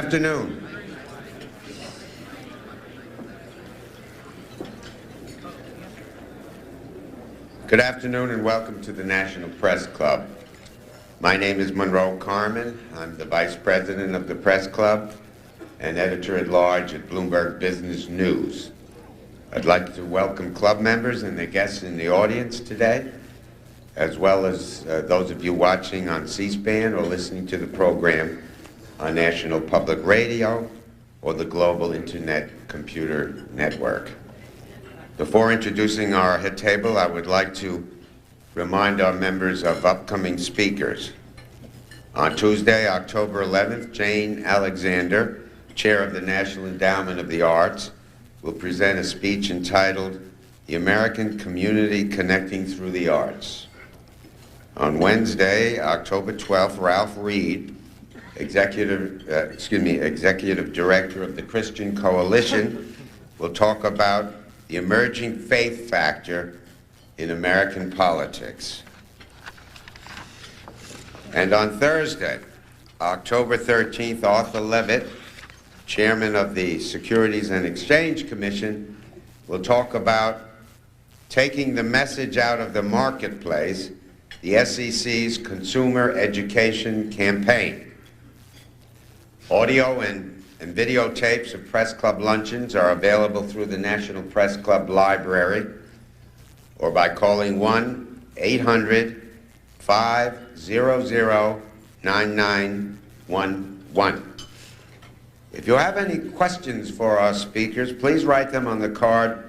afternoon. Good afternoon and welcome to the National Press Club. My name is Monroe Carmen. I'm the Vice President of the Press Club and Editor-at-Large at Bloomberg Business News. I'd like to welcome club members and their guests in the audience today, as well as those of you watching on C-SPAN or listening to the program on National Public Radio or the Global Internet Computer Network. Before introducing our head table, I would like to remind our members of upcoming speakers. On Tuesday, October 11th, Jane Alexander, Chair of the National Endowment of the Arts, will present a speech entitled The American Community Connecting Through the Arts. On Wednesday, October 12th, Ralph Reed, Executive Director of the Christian Coalition, will talk about the emerging faith factor in American politics. And on Thursday, October 13th, Arthur Levitt, Chairman of the Securities and Exchange Commission, will talk about taking the message out of the marketplace, the SEC's Consumer Education Campaign. Audio and videotapes of Press Club luncheons are available through the National Press Club Library or by calling 1-800-500-9911. If you have any questions for our speakers, please write them on the cards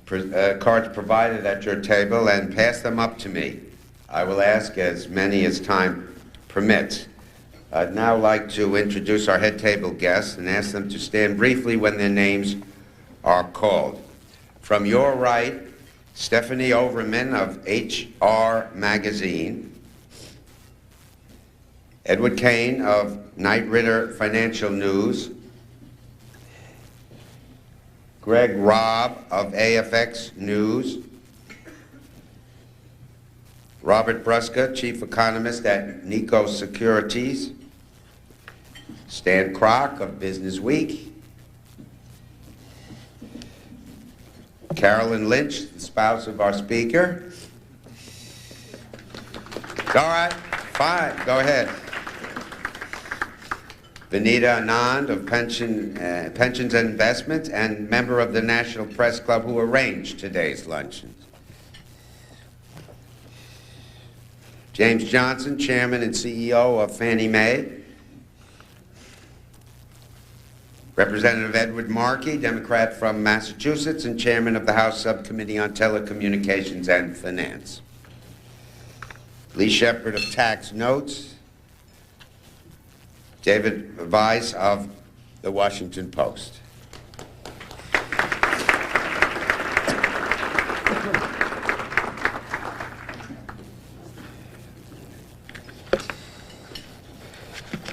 provided at your table and pass them up to me. I will ask as many as time permits. I'd now like to introduce our head table guests and ask them to stand briefly when their names are called. From your right, Stephanie Overman of HR Magazine, Edward Kane of Knight Ridder Financial News, Greg Robb of AFX News, Robert Brusca, Chief Economist at Nikko Securities, Stan Kroc of Business Week, Carolyn Lynch, the spouse of our speaker. All right, fine, go ahead. Vanita Anand of Pensions and Investments and member of the National Press Club who arranged today's luncheon. James Johnson, Chairman and CEO of Fannie Mae. Representative Edward Markey, Democrat from Massachusetts and Chairman of the House Subcommittee on Telecommunications and Finance. Lee Shepard of Tax Notes. David Weiss of the Washington Post.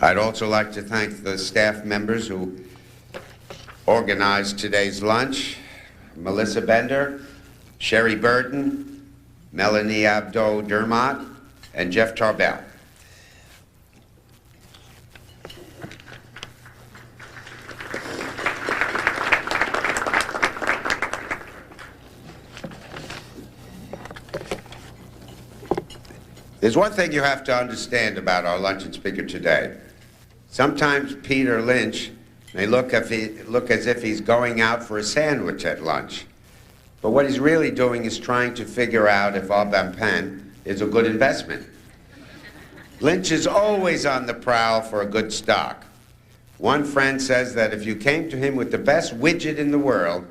I'd also like to thank the staff members who organized today's lunch: Melissa Bender, Sherry Burton, Melanie Abdo-Dermott, and Jeff Tarbell. There's one thing you have to understand about our luncheon speaker today. Sometimes Peter Lynch may look as if he's going out for a sandwich at lunch. But what he's really doing is trying to figure out if Acompanhe is a good investment. Lynch is always on the prowl for a good stock. One friend says that if you came to him with the best widget in the world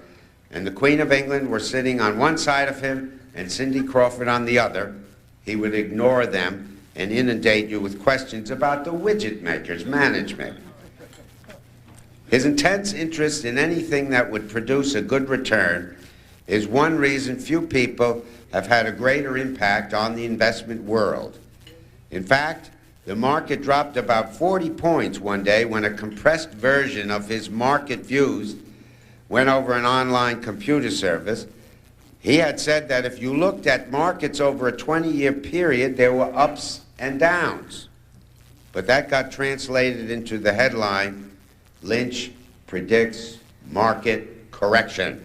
and the Queen of England were sitting on one side of him and Cindy Crawford on the other, he would ignore them and inundate you with questions about the widget maker's management. His intense interest in anything that would produce a good return is one reason few people have had a greater impact on the investment world. In fact, the market dropped about 40 points one day when a compressed version of his market views went over an online computer service. He had said that if you looked at markets over a 20-year period, there were ups and downs. But that got translated into the headline, Lynch predicts market correction.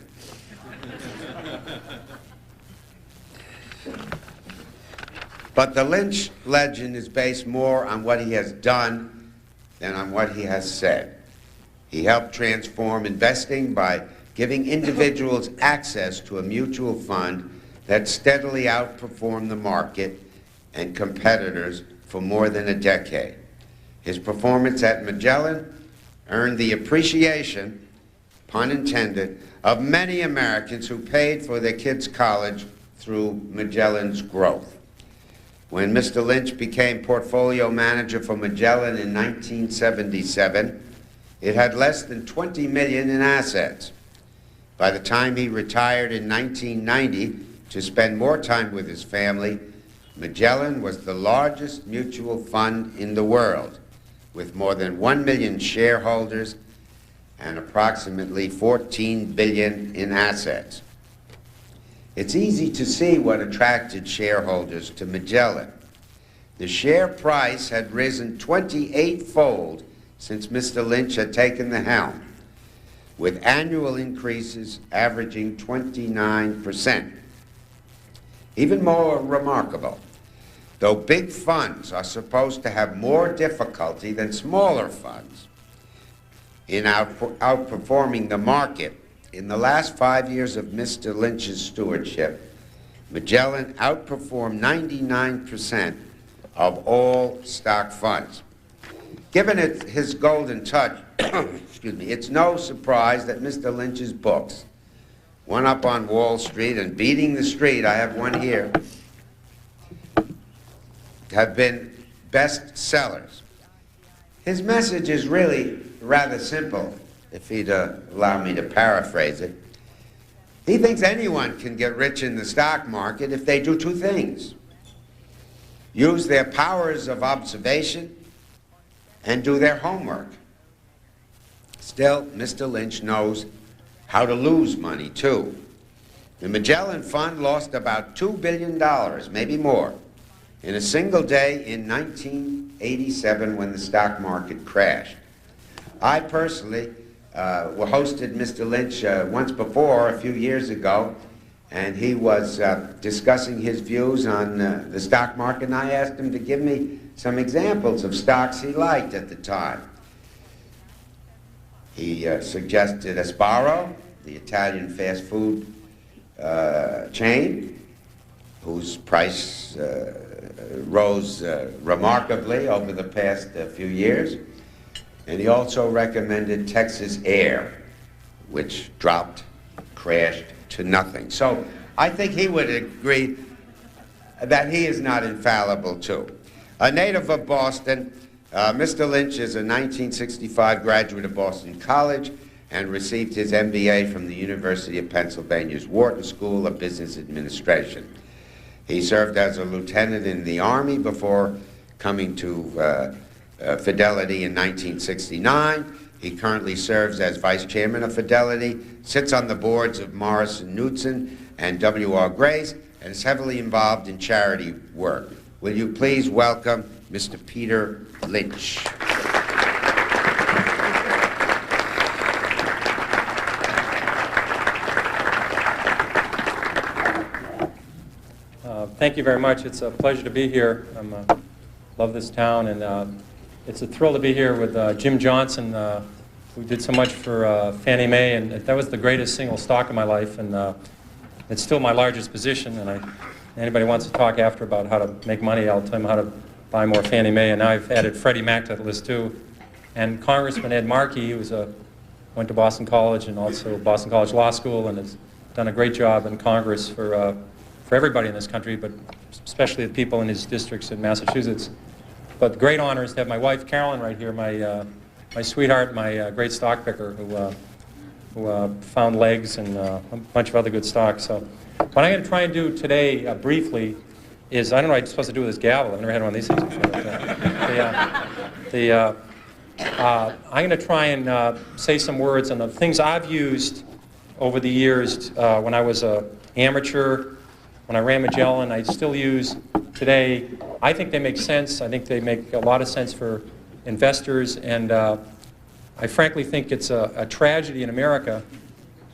But the Lynch legend is based more on what he has done than on what he has said. He helped transform investing by giving individuals access to a mutual fund that steadily outperformed the market and competitors for more than a decade. His performance at Magellan earned the appreciation, pun intended, of many Americans who paid for their kids' college through Magellan's growth. When Mr. Lynch became portfolio manager for Magellan in 1977, it had less than $20 million in assets. By the time he retired in 1990 to spend more time with his family, Magellan was the largest mutual fund in the world, with more than 1 million shareholders and approximately $14 billion in assets. It's easy to see what attracted shareholders to Magellan. The share price had risen 28-fold since Mr. Lynch had taken the helm, with annual increases averaging 29%. Even more remarkable, though big funds are supposed to have more difficulty than smaller funds in outperforming the market, in the last 5 years of Mr. Lynch's stewardship, Magellan outperformed 99% of all stock funds. Given his golden touch, excuse me, it's no surprise that Mr. Lynch's books, One Up on Wall Street and Beating the Street, I have one here, have been bestsellers. His message is really rather simple, if he'd allow me to paraphrase it. He thinks anyone can get rich in the stock market if they do two things: use their powers of observation and do their homework. Still, Mr. Lynch knows how to lose money, too. The Magellan Fund lost about $2 billion, maybe more, in a single day in 1987 when the stock market crashed. I personally hosted Mr. Lynch once before, a few years ago, and he was discussing his views on the stock market, and I asked him to give me some examples of stocks he liked at the time. He suggested Sbarro, the Italian fast food chain, whose price rose remarkably over the past few years. And he also recommended Texas Air, which dropped, crashed to nothing. So I think he would agree that he is not infallible, too. A native of Boston, Mr. Lynch is a 1965 graduate of Boston College and received his MBA from the University of Pennsylvania's Wharton School of Business Administration. He served as a lieutenant in the Army before coming to Fidelity in 1969. He currently serves as vice chairman of Fidelity, sits on the boards of Morrison Knudsen and W.R. Grace, and is heavily involved in charity work. Will you please welcome Mr. Peter Lynch. Thank you very much. It's a pleasure to be here. I love this town, and it's a thrill to be here with Jim Johnson, who did so much for Fannie Mae, and that was the greatest single stock of my life, and it's still my largest position. And anybody wants to talk after about how to make money, I'll tell them how to buy more Fannie Mae. And now I've added Freddie Mac to the list too. And Congressman Ed Markey, who went to Boston College and also Boston College Law School, and has done a great job in Congress for everybody in this country, but especially the people in his districts in Massachusetts. But the great honor is to have my wife Carolyn right here, my sweetheart, my great stock picker, who found legs and a bunch of other good stocks. So what I'm going to try and do today, briefly, is, I don't know what I'm supposed to do with this gavel. I've never had one of these things before. I'm going to try and say some words on the things I've used over the years when I was an amateur, when I ran Magellan. I still use today. I think they make sense. I think they make a lot of sense for investors, and I frankly think it's a tragedy in America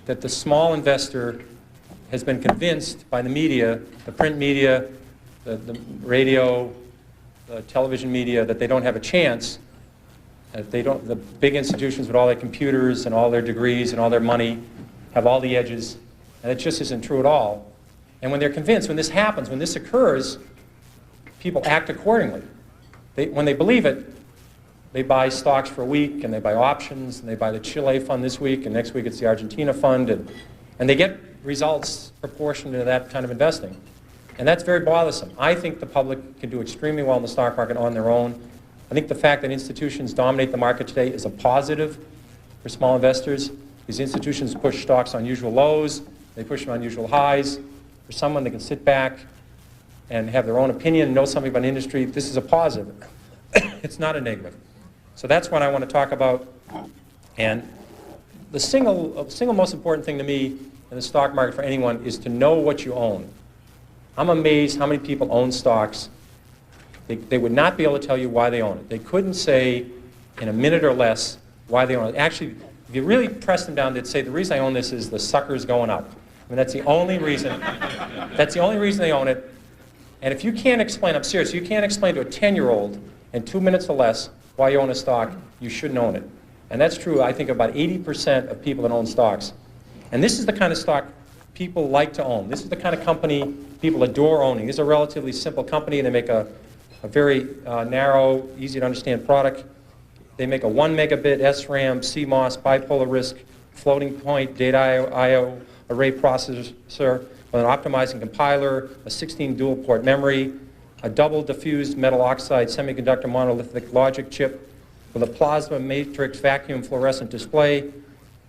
that the small investor has been convinced by the media, the print media, the radio, the television media, that they don't have a chance. That they don't, the big institutions with all their computers and all their degrees and all their money have all the edges, and it just isn't true at all. And when they're convinced, when this happens, when this occurs, people act accordingly. When they believe it, they buy stocks for a week, and they buy options, and they buy the Chile fund this week, and next week it's the Argentina fund, and they get results proportionate to that kind of investing. And that's very bothersome. I think the public can do extremely well in the stock market on their own. I think the fact that institutions dominate the market today is a positive for small investors. These institutions push stocks on usual lows, they push them on usual highs. For someone that can sit back and have their own opinion, know something about an industry, this is a positive. It's not a negative. So that's what I want to talk about. And the single most important thing to me in the stock market for anyone is to know what you own. I'm amazed how many people own stocks. They would not be able to tell you why they own it. They couldn't say in a minute or less why they own it. Actually, if you really press them down, they'd say, the reason I own this is the sucker's going up. I mean, that's the only reason. That's the only reason they own it. And if you can't explain, I'm serious, you can't explain to a 10-year-old in 2 minutes or less why you own a stock, you shouldn't own it. And that's true, I think, about 80% of people that own stocks. And this is the kind of stock people like to own. This is the kind of company people adore owning. This is a relatively simple company. They make a very narrow, easy to understand product. They make a 1 megabit SRAM, CMOS, bipolar risk, floating point, data I/O array processor with an optimizing compiler, a 16 dual port memory, a double diffused metal oxide semiconductor monolithic logic chip with a plasma matrix vacuum fluorescent display.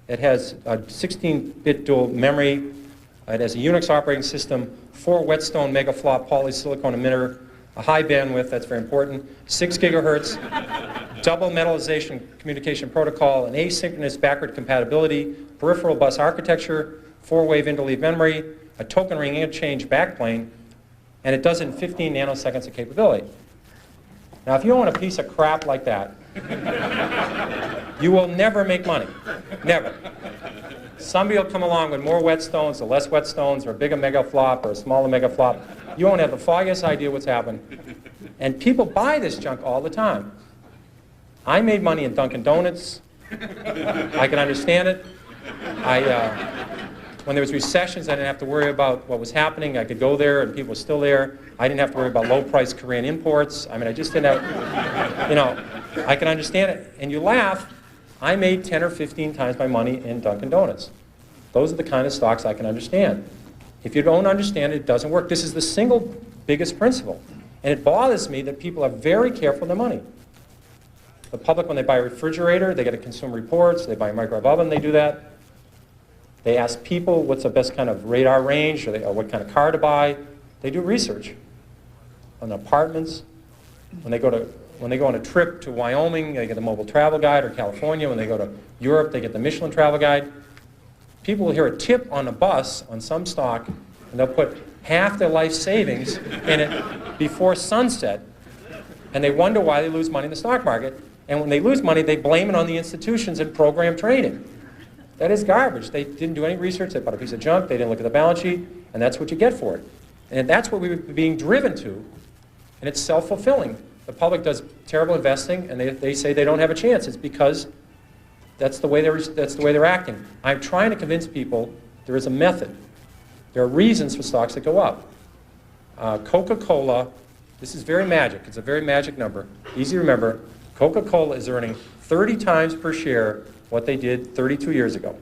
It has a 16-bit dual memory. It has a Unix operating system, 4 whetstone megaflop polysilicon emitter, a high bandwidth, that's very important, 6 gigahertz, double metallization communication protocol, an asynchronous backward compatibility, peripheral bus architecture, 4-wave interleave memory, a token ring interchange backplane, and it does it in 15 nanoseconds of capability. Now, if you own a piece of crap like that, you will never make money. Never. Somebody will come along with more whetstones or less whetstones or a bigger megaflop or a smaller megaflop. You won't have the foggiest idea what's happened. And people buy this junk all the time. I made money in Dunkin' Donuts. I can understand it. When there was recessions, I didn't have to worry about what was happening. I could go there and people were still there. I didn't have to worry about low-priced Korean imports. I mean, I just didn't have, you know, I can understand it. And you laugh. I made 10 or 15 times my money in Dunkin' Donuts. Those are the kind of stocks I can understand. If you don't understand it, it doesn't work. This is the single biggest principle. And it bothers me that people are very careful with their money. The public, when they buy a refrigerator, they get a Consumer Reports. They buy a microwave oven, they do that. They ask people what's the best kind of radar range or what kind of car to buy. They do research on apartments. When they go on a trip to Wyoming, they get the Mobile Travel Guide, or California. When they go to Europe, they get the Michelin Travel Guide. People will hear a tip on a bus on some stock, and they'll put half their life savings in it before sunset, and they wonder why they lose money in the stock market. And when they lose money, they blame it on the institutions and program trading. That is garbage. They didn't do any research. They bought a piece of junk. They didn't look at the balance sheet, and that's what you get for it. And that's what we're being driven to, and it's self-fulfilling. The public does terrible investing, and they say they don't have a chance. It's because that's the way they're acting. I'm trying to convince people there is a method. There are reasons for stocks that go up. Coca-Cola, this is very magic. It's a very magic number. Easy to remember. Coca-Cola is earning 30 times per share what they did 32 years ago.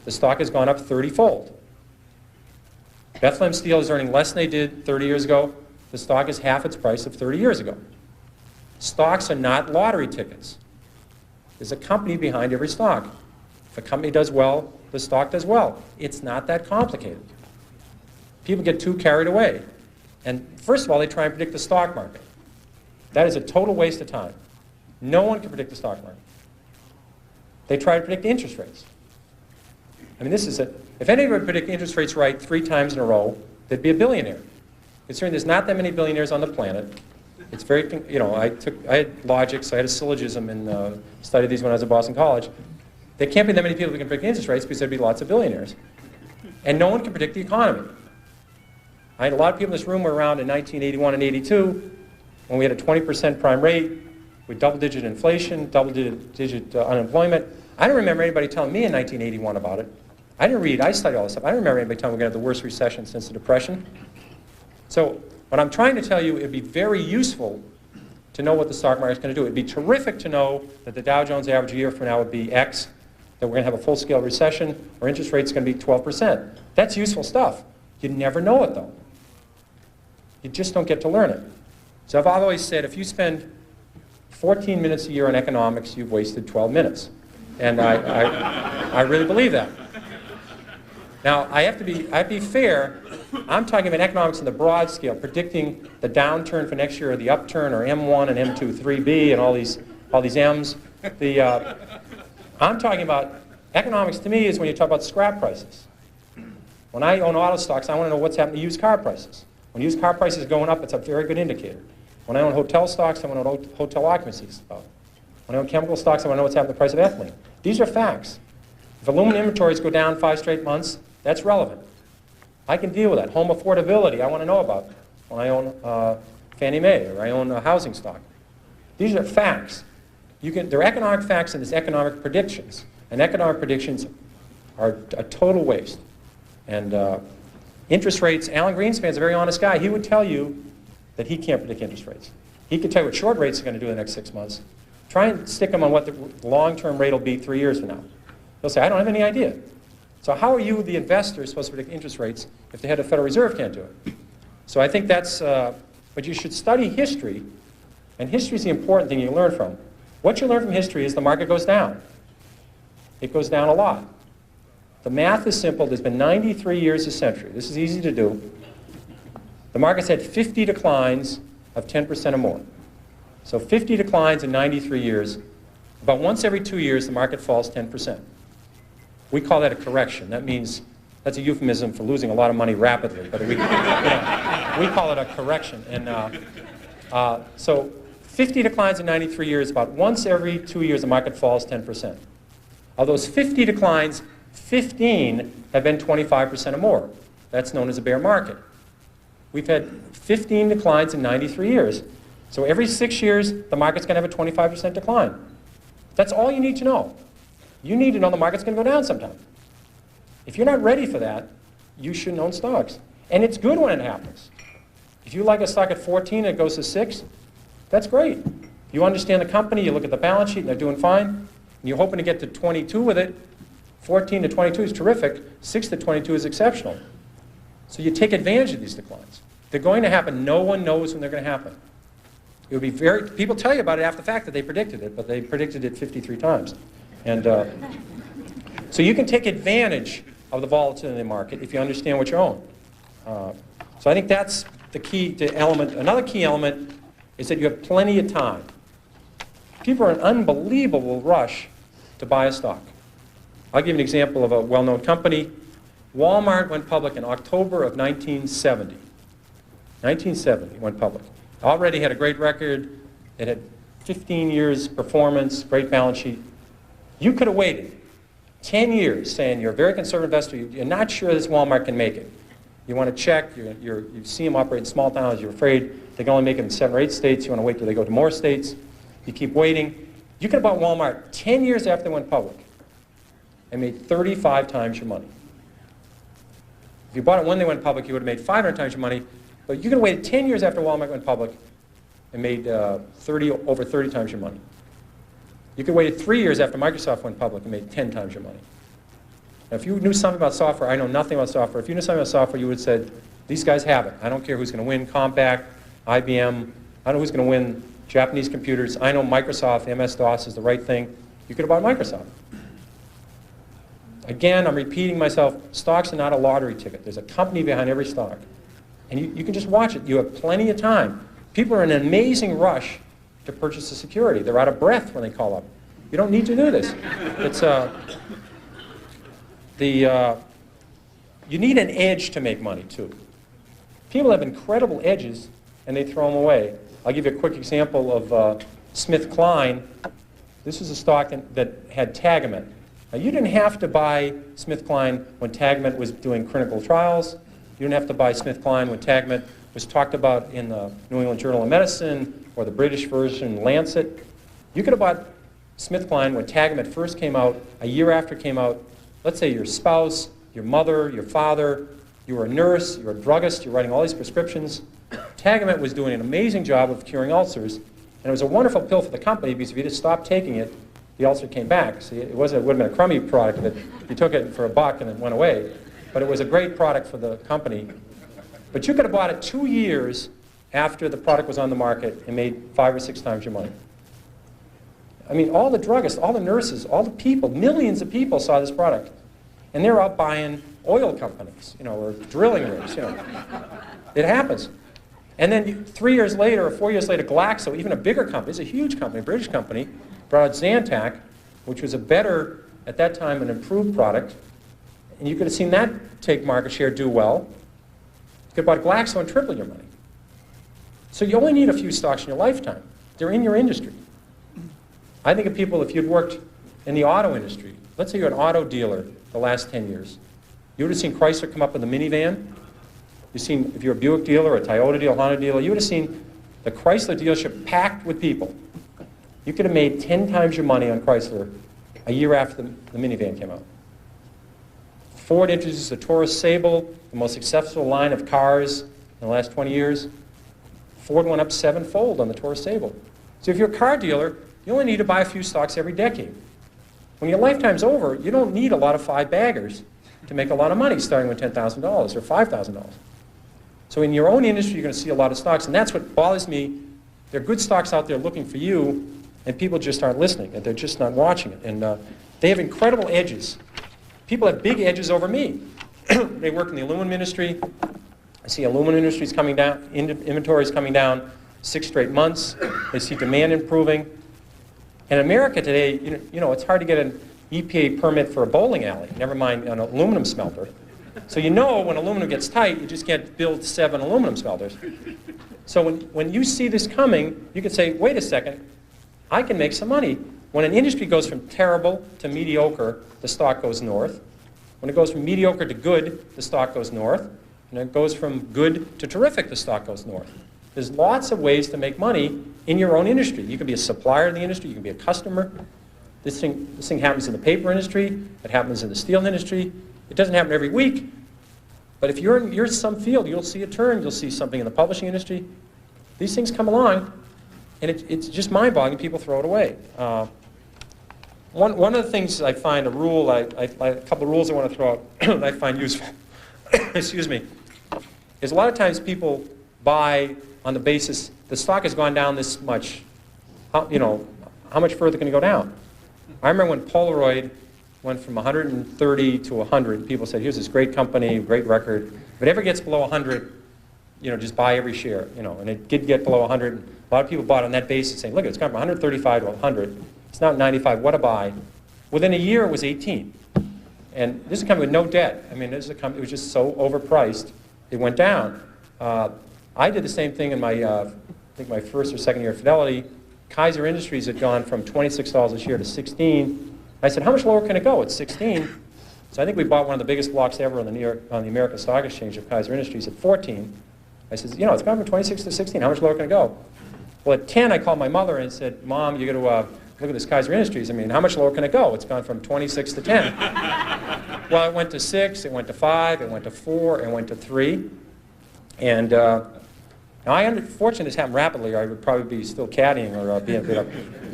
The stock has gone up 30-fold. Bethlehem Steel is earning less than they did 30 years ago. The stock is half its price of 30 years ago. Stocks are not lottery tickets. There's a company behind every stock. If a company does well, the stock does well. It's not that complicated. People get too carried away. And first of all, they try and predict the stock market. That is a total waste of time. No one can predict the stock market. They try to predict interest rates. I mean, if anybody would predict interest rates right 3 times in a row, they'd be a billionaire. Considering there's not that many billionaires on the planet, It's very, you know, I had logic, so I had a syllogism and studied these when I was at Boston College. There can't be that many people who can predict interest rates because there'd be lots of billionaires. And no one can predict the economy. I had a lot of people in this room were around in 1981 and 82 when we had a 20% prime rate with double-digit inflation, double-digit unemployment. I don't remember anybody telling me in 1981 about it. I didn't read, I studied all this stuff. I don't remember anybody telling me we're going to have the worst recession since the Depression. So what I'm trying to tell you, it'd be very useful to know what the stock market's going to do. It'd be terrific to know that the Dow Jones average a year from now would be X, that we're going to have a full-scale recession, or interest rate's going to be 12%. That's useful stuff. You never know it, though. You just don't get to learn it. So I've always said, if you spend 14 minutes a year on economics, you've wasted 12 minutes. And I really believe that. Now, I have to be fair. I'm talking about economics in the broad scale, predicting the downturn for next year, or the upturn, or M1 and M2, 3B, and all these M's. I'm talking about economics. To me, is when you talk about scrap prices. When I own auto stocks, I want to know what's happening to used car prices. When used car prices are going up, it's a very good indicator. When I own hotel stocks, I want to know what hotel occupancy is about. When I own chemical stocks, I want to know what's happening to the price of ethylene. These are facts. If aluminum inventories go down 5 straight months, that's relevant. I can deal with that. Home affordability, I want to know about when I own Fannie Mae or I own a housing stock. These are facts. They're economic facts and there's economic predictions. And economic predictions are a total waste. And interest rates, Alan Greenspan's a very honest guy. He would tell you that he can't predict interest rates. He could tell you what short rates are going to do in the next 6 months. Try and stick him on what the long-term rate will be 3 years from now. He'll say, I don't have any idea. So how are you, the investor, supposed to predict interest rates if the head of the Federal Reserve can't do it? So I think that's, but you should study history, and history is the important thing you learn from. What you learn from history is the market goes down. It goes down a lot. The math is simple. There's been 93 years a century. This is easy to do. The market's had 50 declines of 10% or more. So 50 declines in 93 years. About once every 2 years, the market falls 10%. We call that a correction. That means, that's a euphemism for losing a lot of money rapidly. But we call it a correction. And so 50 declines in 93 years, about once every 2 years, the market falls 10%. Of those 50 declines, 15 have been 25% or more. That's known as a bear market. We've had 15 declines in 93 years. So every 6 years, the market's going to have a 25% decline. That's all you need to know. You need to know the market's going to go down sometime. If you're not ready for that, you shouldn't own stocks. And it's good when it happens. If you like a stock at 14 and it goes to 6, that's great. You understand the company, you look at the balance sheet, and they're doing fine, and you're hoping to get to 22 with it. 14 to 22 is terrific. 6 to 22 is exceptional. So you take advantage of these declines. They're going to happen. No one knows when they're going to happen. It would be very, people tell you about it after the fact that they predicted it, but they predicted it 53 times. And so you can take advantage of the volatility in the market if you understand what you own. So I think that's the key to element. Another key element is that you have plenty of time. People are in an unbelievable rush to buy a stock. I'll give you an example of a well-known company. Walmart went public in October of 1970. 1970 went public. Already had a great record. It had 15 years performance, great balance sheet. You could have waited 10 years saying you're a very conservative investor. You're not sure this Walmart can make it. You want to check. You see them operate in small towns. You're afraid they can only make it in 7 or 8 states. You want to wait till they go to more states. You keep waiting. You could have bought Walmart 10 years after they went public and made 35 times your money. If you bought it when they went public, you would have made 500 times your money. But you could have waited 10 years after Walmart went public and made over 30 times your money. You could have waited 3 years after Microsoft went public and made 10 times your money. Now, if you knew something about software, I know nothing about software. If you knew something about software, you would have said, these guys have it. I don't care who's going to win, Compaq, IBM. I know who's going to win Japanese computers. I know Microsoft, MS-DOS is the right thing. You could have bought Microsoft. Again, I'm repeating myself, stocks are not a lottery ticket. There's a company behind every stock. And you can just watch it. You have plenty of time. People are in an amazing rush to purchase a security. They're out of breath when they call up. You don't need to do this. It's you need an edge to make money, too. People have incredible edges, and they throw them away. I'll give you a quick example of SmithKline. This is a stock that had Tagamet. Now, you didn't have to buy SmithKline when Tagamet was doing clinical trials. You didn't have to buy SmithKline when Tagamet was talked about in the New England Journal of Medicine or the British version, Lancet. You could have bought SmithKline when Tagamet first came out, a year after it came out. Let's say your spouse, your mother, your father, you were a nurse, you were a druggist, you're writing all these prescriptions. Tagamet was doing an amazing job of curing ulcers, and it was a wonderful pill for the company because if you just stopped taking it, the ulcer came back. See, it would have been a crummy product if you took it for $1 and it went away, but it was a great product for the company. But you could have bought it 2 years after the product was on the market and made 5 or 6 times your money. I mean, all the druggists, all the nurses, all the people, millions of people saw this product. And they're out buying oil companies, or drilling rigs, It happens. And then 3 years later or 4 years later, Glaxo, even a bigger company, it's a huge company, a British company, brought out Zantac, which was a better, at that time, an improved product. And you could have seen that take market share, do well. You could have bought Glaxo and triple your money. So you only need a few stocks in your lifetime. They're in your industry. I think of people, if you'd worked in the auto industry, let's say you're an auto dealer the last 10 years, you would have seen Chrysler come up with a minivan. You've seen, if you're a Buick dealer, a Toyota dealer, Honda dealer, you would have seen the Chrysler dealership packed with people. You could have made 10 times your money on Chrysler a year after the minivan came out. Ford introduced the Taurus Sable, the most successful line of cars in the last 20 years. Ford went up 7-fold on the Taurus Sable. So if you're a car dealer, you only need to buy a few stocks every decade. When your lifetime's over, you don't need a lot of 5-baggers to make a lot of money starting with $10,000 or $5,000. So in your own industry, you're going to see a lot of stocks, and that's what bothers me. There are good stocks out there looking for you, and people just aren't listening, and they're just not watching it. And they have incredible edges. People have big edges over me. They work in the aluminum industry. I see aluminum industries coming down, inventories coming down 6 straight months. They see demand improving. In America today, it's hard to get an EPA permit for a bowling alley, never mind an aluminum smelter. So when aluminum gets tight, you just can't build 7 aluminum smelters. So when you see this coming, you can say, wait a second, I can make some money. When an industry goes from terrible to mediocre, the stock goes north. When it goes from mediocre to good, the stock goes north. And it goes from good to terrific, the stock goes north. There's lots of ways to make money in your own industry. You can be a supplier in the industry, you can be a customer. This thing happens in the paper industry, it happens in the steel industry. It doesn't happen every week, but if you're in some field, you'll see a turn, you'll see something in the publishing industry. These things come along, and it's just mind-boggling, people throw it away. One of the things I find, a couple of rules I want to throw out that I find useful, excuse me, is a lot of times people buy on the basis, the stock has gone down this much, how much further can it go down? I remember when Polaroid went from 130 to 100, people said, here's this great company, great record. If it ever gets below 100, just buy every share, and it did get below 100. A lot of people bought on that basis saying, look, it's gone from 135 to 100. It's now 95, what a buy. Within a year, it was 18. And this is a company with no debt. I mean, this is a company, it was just so overpriced, it went down. I did the same thing in my, I think my first or second year at Fidelity. Kaiser Industries had gone from $26 a share to 16. I said, how much lower can it go? It's 16. So I think we bought one of the biggest blocks ever on the American Stock Exchange of Kaiser Industries at 14. I said, it's gone from 26 to 16. How much lower can it go? Well, at 10, I called my mother and said, Mom, you got to look at this Kaiser Industries. I mean, how much lower can it go? It's gone from 26 to 10. Well, it went to 6, it went to 5, it went to 4, it went to 3. And now, fortunately, this happened rapidly, or I would probably be still caddying or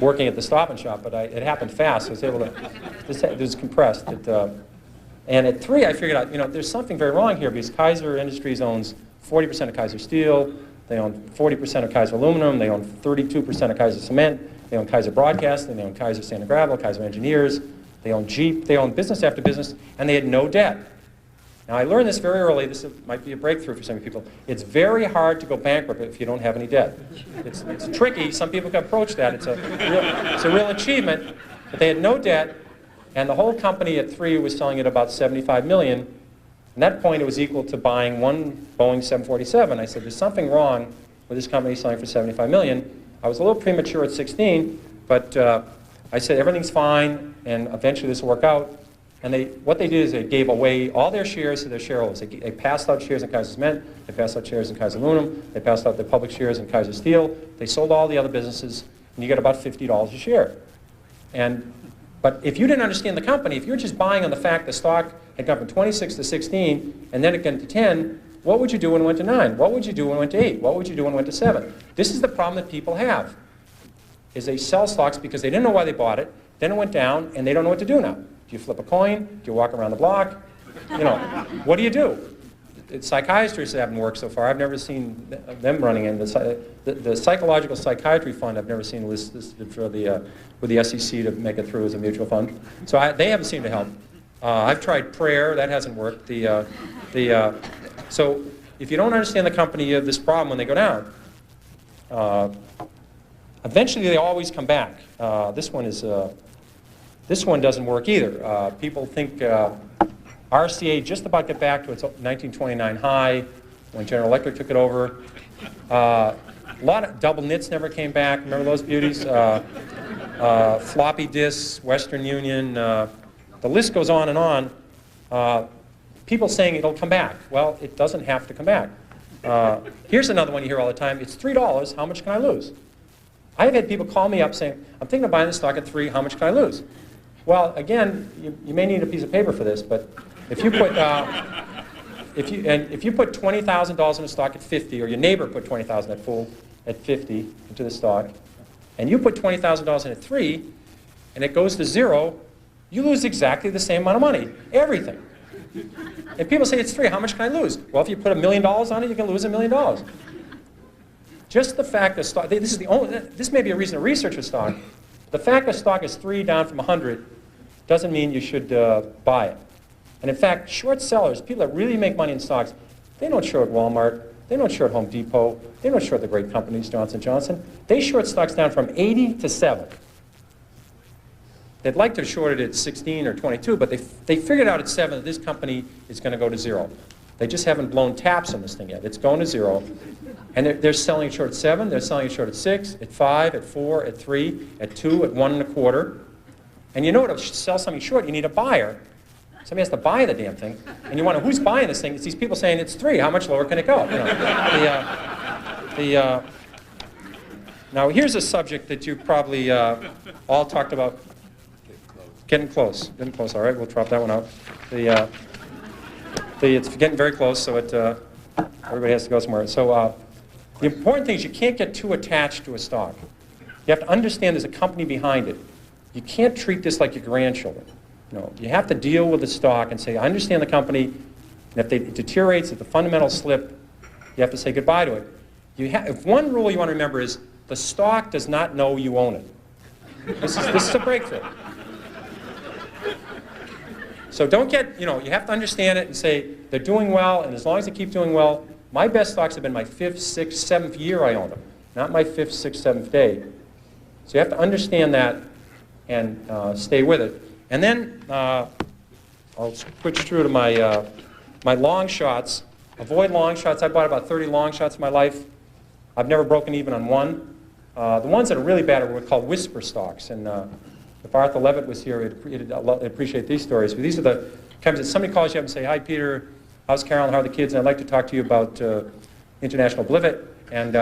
working at the Stop and Shop, but it happened fast. So I was able to, it was compressed. And at 3, I figured out, there's something very wrong here because Kaiser Industries owns 40% of Kaiser Steel, they own 40% of Kaiser Aluminum, they own 32% of Kaiser Cement, they own Kaiser Broadcasting, they own Kaiser Sand and Gravel, Kaiser Engineers, they own Jeep, they own business after business, and they had no debt. Now, I learned this very early. This might be a breakthrough for some people. It's very hard to go bankrupt if you don't have any debt. It's tricky. Some people can approach that. It's a real achievement. But they had no debt, and the whole company at 3 was selling at about $75 million. At that point, it was equal to buying one Boeing 747. I said, there's something wrong with this company selling for $75 million. I was a little premature at 16, but I said everything's fine, and eventually this will work out. And what they did is they gave away all their shares to their shareholders. They passed out shares in Kaiser Cement, they passed out shares in Kaiser Aluminum, they passed out their public shares in Kaiser Steel, they sold all the other businesses, and you get about $50 a share. But if you didn't understand the company, if you're just buying on the fact the stock had gone from 26 to 16, and then it went to 10, what would you do when it went to 9? What would you do when it went to 8? What would you do when it went to 7? This is the problem that people have, is they sell stocks because they didn't know why they bought it, then it went down, and they don't know what to do now. Do you flip a coin? Do you walk around the block? You know, what do you do? Psychiatrists haven't worked so far. I've never seen them running in. The Psychological Psychiatry Fund I've never seen listed for with the SEC to make it through as a mutual fund. So they haven't seemed to help. I've tried prayer. That hasn't worked. So if you don't understand the company, you have this problem when they go down. Eventually, they always come back. This one doesn't work either. People think RCA just about got back to its 1929 high when General Electric took it over. A lot of double knits never came back. Remember those beauties? Floppy disks, Western Union. The list goes on and on. People saying it'll come back. Well, it doesn't have to come back. Here's another one you hear all the time. It's $3. How much can I lose? I've had people call me up saying, I'm thinking of buying this stock at 3. How much can I lose? Well, again, you may need a piece of paper for this, but if you put if you put $20,000 in a stock at 50, or your neighbor put $20,000 at 50 into the stock, and you put $20,000 in at 3, and it goes to 0, you lose exactly the same amount of money, everything. And people say it's 3. How much can I lose? Well, if you put $1 million on it, you can lose $1 million. Just the fact that stock, this may be a reason to research a stock. The fact that stock is 3 down from 100 doesn't mean you should buy it. And in fact, short sellers, people that really make money in stocks, they don't short Walmart, they don't short Home Depot, they don't short the great companies, Johnson & Johnson. They short stocks down from 80 to 7. They'd like to have shorted it at 16 or 22, but they figured out at 7 that this company is going to go to 0. They just haven't blown taps on this thing yet. It's going to 0. And they're selling it short at 7, they're selling it short at 6, at 5, at 4, at 3, at 2, at 1 1/4. And you know to sell something short, you need a buyer. Somebody has to buy the damn thing. And you wonder, who's buying this thing? It's these people saying it's 3. How much lower can it go? You know, now, here's a subject that you probably all talked about. Getting close. Getting close. All right, we'll drop that one out. It's getting very close, so everybody has to go somewhere. So the important thing is you can't get too attached to a stock. You have to understand there's a company behind it. You can't treat this like your grandchildren. No, you have to deal with the stock and say, I understand the company, and if it deteriorates, if the fundamentals slip, you have to say goodbye to it. If one rule you want to remember is the stock does not know you own it. This is a breakthrough. So don't get, you have to understand it and say they're doing well, and as long as they keep doing well, my best stocks have been my 5th, 6th, 7th year I owned them, not my 5th, 6th, 7th day. So you have to understand that and stay with it. And then I'll switch through to my long shots. Avoid long shots. I bought about 30 long shots in my life. I've never broken even on one. The ones that are really bad are what we call whisper stocks. And if Arthur Levitt was here, he'd appreciate these stories. But these are the kinds that somebody calls you up and say, hi, Peter, how's Carolyn, how are the kids? And I'd like to talk to you about international blivet. And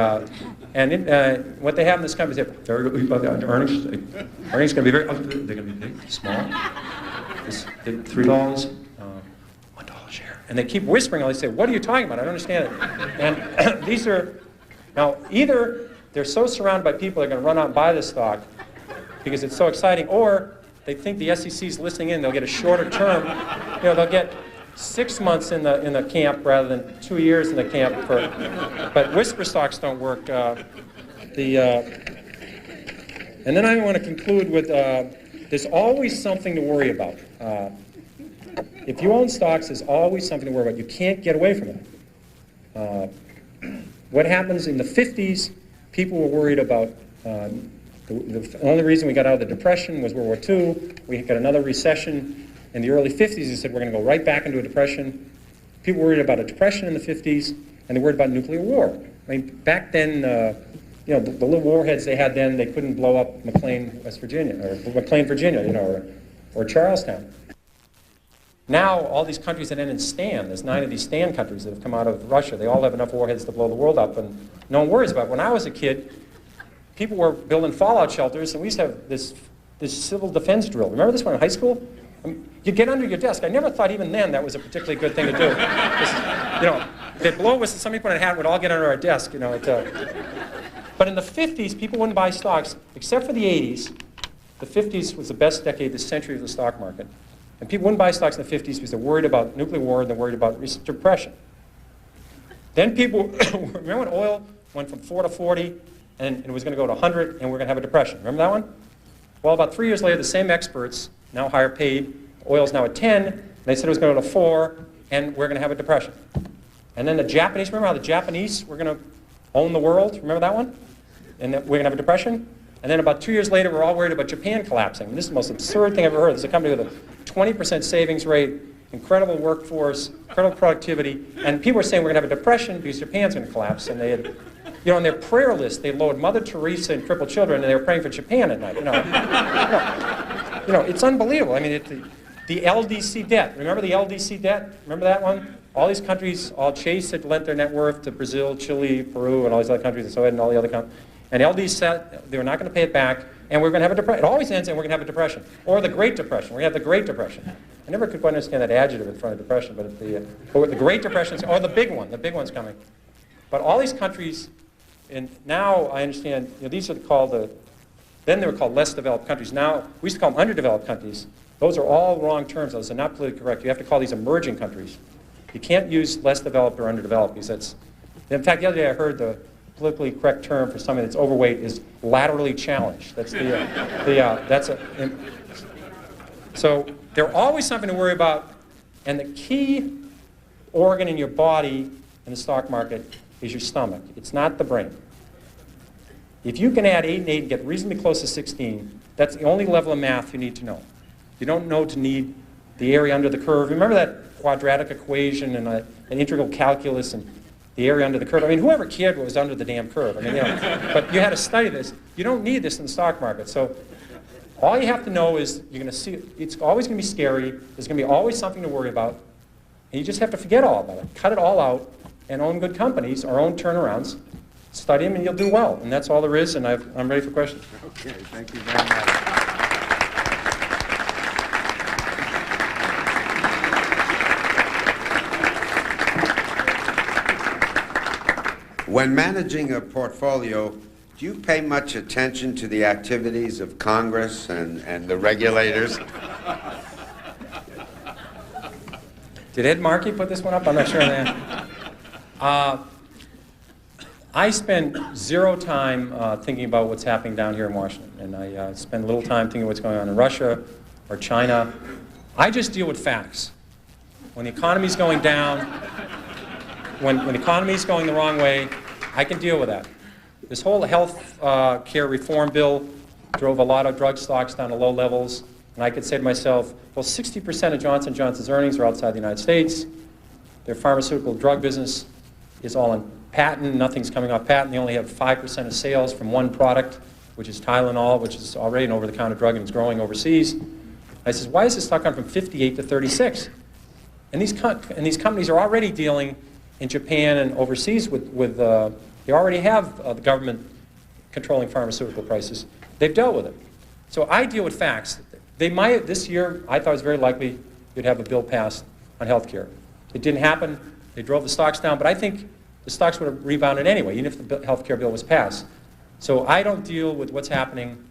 what they have in this company is very good earnings. Earnings going to be very, they're going to be big, small. $3, $1 a share. And they keep whispering, they say, what are you talking about? I don't understand it. And these are, now either they're so surrounded by people they're going to run out and buy this stock because it's so exciting, or they think the SEC is listening in, they'll get a shorter term, they'll get 6 months in the camp rather than 2 years in the camp. But whisper stocks don't work. And then I want to conclude with there's always something to worry about. If you own stocks, there's always something to worry about. You can't get away from it. What happens in the 50s, people were worried about the only reason we got out of the Depression was World War II. We got another recession. In the early 50s, they said we're going to go right back into a depression. People worried about a depression in the 50s, and they worried about nuclear war. I mean, back then, you know, the little warheads they had then, they couldn't blow up McLean, West Virginia, or McLean, Virginia, you know, or Charlestown. Now, all these countries that end in STAN, there's 9 of these STAN countries that have come out of Russia. They all have enough warheads to blow the world up, and no one worries about it. When I was a kid, people were building fallout shelters, and we used to have this civil defense drill. Remember this one in high school? You'd get under your desk. I never thought even then that was a particularly good thing to do. You know, they'd blow us, somebody put on a hat, we'd all get under our desk, you know. But in the 50s, people wouldn't buy stocks, except for the 80s. The 50s was the best decade, this century of the stock market. And people wouldn't buy stocks in the 50s because they're worried about nuclear war and they're worried about depression. Then people, remember when oil went from 4 to 40 and it was going to go to 100 and we're going to have a depression? Remember that one? Well, about 3 years later, the same experts, now higher paid, oil's now at 10, and they said it was going to go to 4 and we're going to have a depression. And then the Japanese, remember how the Japanese were going to own the world? Remember that one? And that we're going to have a depression? And then about 2 years later, we're all worried about Japan collapsing. And this is the most absurd thing I've ever heard. There's a company with a 20% savings rate, incredible workforce, incredible productivity, and people are saying we're going to have a depression because Japan's going to collapse. And they had, you know, on their prayer list, they lowered Mother Teresa and crippled children, and they were praying for Japan at night. You know, it's unbelievable. I mean, the LDC debt. Remember the LDC debt? Remember that one? All these countries, all Chase had lent their net worth to Brazil, Chile, Peru, and all these other countries, and so and all the other countries. And LD said they were not going to pay it back, and we're going to have a depression. It always ends, and we're going to have a depression. Or the Great Depression. We're going to have the Great Depression. I never could quite understand that adjective in front of depression, but the Great Depression, or the big one. The big one's coming. But all these countries, and now I understand, you know, these are called then they were called less developed countries. Now, we used to call them underdeveloped countries. Those are all wrong terms. Those are not politically correct. You have to call these emerging countries. You can't use less developed or underdeveloped because that's, in fact, the other day I heard the politically correct term for somebody that's overweight is laterally challenged. That's so there's always something to worry about, and the key organ in your body in the stock market is your stomach. It's not the brain. If you can add 8 and 8 and get reasonably close to 16, that's the only level of math you need to know. You don't know to need the area under the curve. Remember that quadratic equation and an integral calculus and the area under the curve. I mean, whoever cared what was under the damn curve? I mean, you know, but you had to study this. You don't need this in the stock market. So all you have to know is you're going to see, it's always going to be scary. There's going to be always something to worry about. And you just have to forget all about it. Cut it all out and own good companies or own turnarounds. Study them and you'll do well. And that's all there is. And I'm ready for questions. Okay, thank you very much. When managing a portfolio, do you pay much attention to the activities of Congress and the regulators? Did Ed Markey put this one up? I'm not sure. I spend zero time thinking about what's happening down here in Washington, and I spend little time thinking what's going on in Russia or China. I just deal with facts. When the economy's going down, when the economy's going the wrong way, I can deal with that. This whole health care reform bill drove a lot of drug stocks down to low levels, and I could say to myself, well, 60% of Johnson & Johnson's earnings are outside the United States. Their pharmaceutical drug business is all on patent. Nothing's coming off patent. They only have 5% of sales from one product, which is Tylenol, which is already an over-the-counter drug and it's growing overseas. I says, why is this stock gone from 58 to 36? And these companies are already dealing in Japan and overseas with they already have the government controlling pharmaceutical prices. They've dealt with it. So I deal with facts. They might, this year, I thought it was very likely you'd have a bill passed on health care. It didn't happen. They drove the stocks down, but I think the stocks would have rebounded anyway, even if the health care bill was passed. So I don't deal with what's happening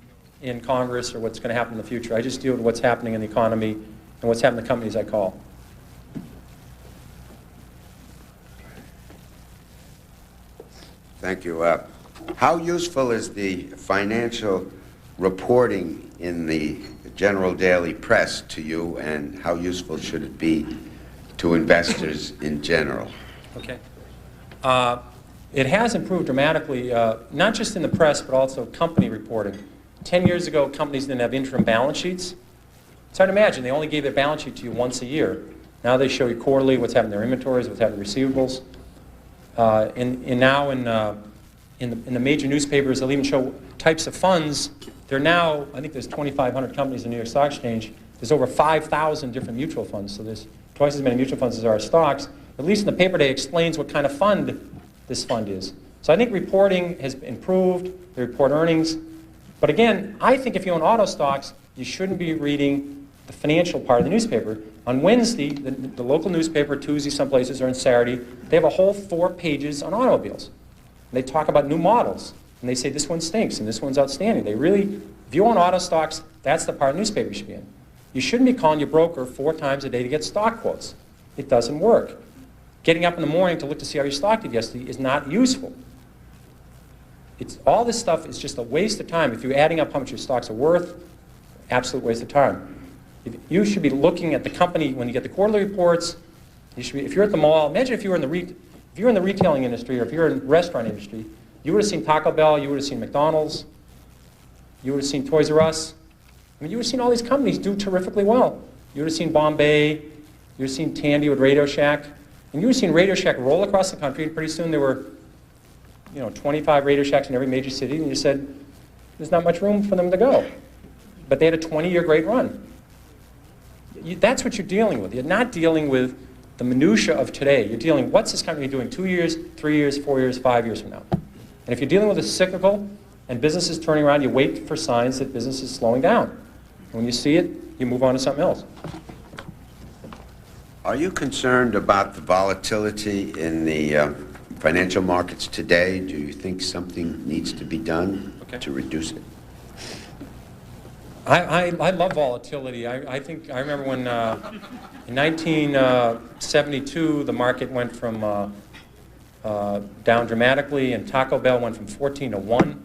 in Congress or what's going to happen in the future. I just deal with what's happening in the economy and what's happening in the companies I call. Thank you. How useful is the financial reporting in the general daily press to you, and how useful should it be to investors in general? Okay. It has improved dramatically, not just in the press, but also company reporting. 10 years ago, companies didn't have interim balance sheets. It's hard to imagine. They only gave their balance sheet to you once a year. Now they show you quarterly what's happening in their inventories, what's happening in receivables. In the major newspapers, they'll even show types of funds. There are now, I think there's 2,500 companies in the New York Stock Exchange. There's over 5,000 different mutual funds. So there's twice as many mutual funds as there are stocks. At least in the paper day, explains what kind of fund this fund is. So I think reporting has improved. They report earnings. But again, I think if you own auto stocks, you shouldn't be reading the financial part of the newspaper. On Wednesday, the local newspaper, Tuesday some places, or on Saturday, they have a whole 4 pages on automobiles. And they talk about new models. And they say this one stinks and this one's outstanding. They really, if you own auto stocks, that's the part of the newspaper you should be in. You shouldn't be calling your broker 4 times a day to get stock quotes. It doesn't work. Getting up in the morning to look to see how your stock did yesterday is not useful. All this stuff is just a waste of time. If you're adding up how much your stocks are worth, absolute waste of time. You should be looking at the company when you get the quarterly reports. You should be, if you're at the mall, imagine if you were in the retailing industry, or if you're in the restaurant industry, you would have seen Taco Bell, you would have seen McDonald's, you would have seen Toys R Us. I mean, you would have seen all these companies do terrifically well. You would have seen Bombay, you would have seen Tandy with Radio Shack, and you would have seen Radio Shack roll across the country, and pretty soon there were 25 Radio Shacks in every major city, and you said, there's not much room for them to go. But they had a 20-year great run. That's what you're dealing with. You're not dealing with the minutia of today. You're dealing, what's this company doing 2 years, 3 years, 4 years, 5 years from now? And if you're dealing with a cyclical and business is turning around, you wait for signs that business is slowing down. When you see it, you move on to something else. Are you concerned about the volatility in the financial markets today? Do you think something needs to be done to reduce it? I love volatility. I remember when in 1972 the market went from down dramatically, and Taco Bell went from 14 to 1.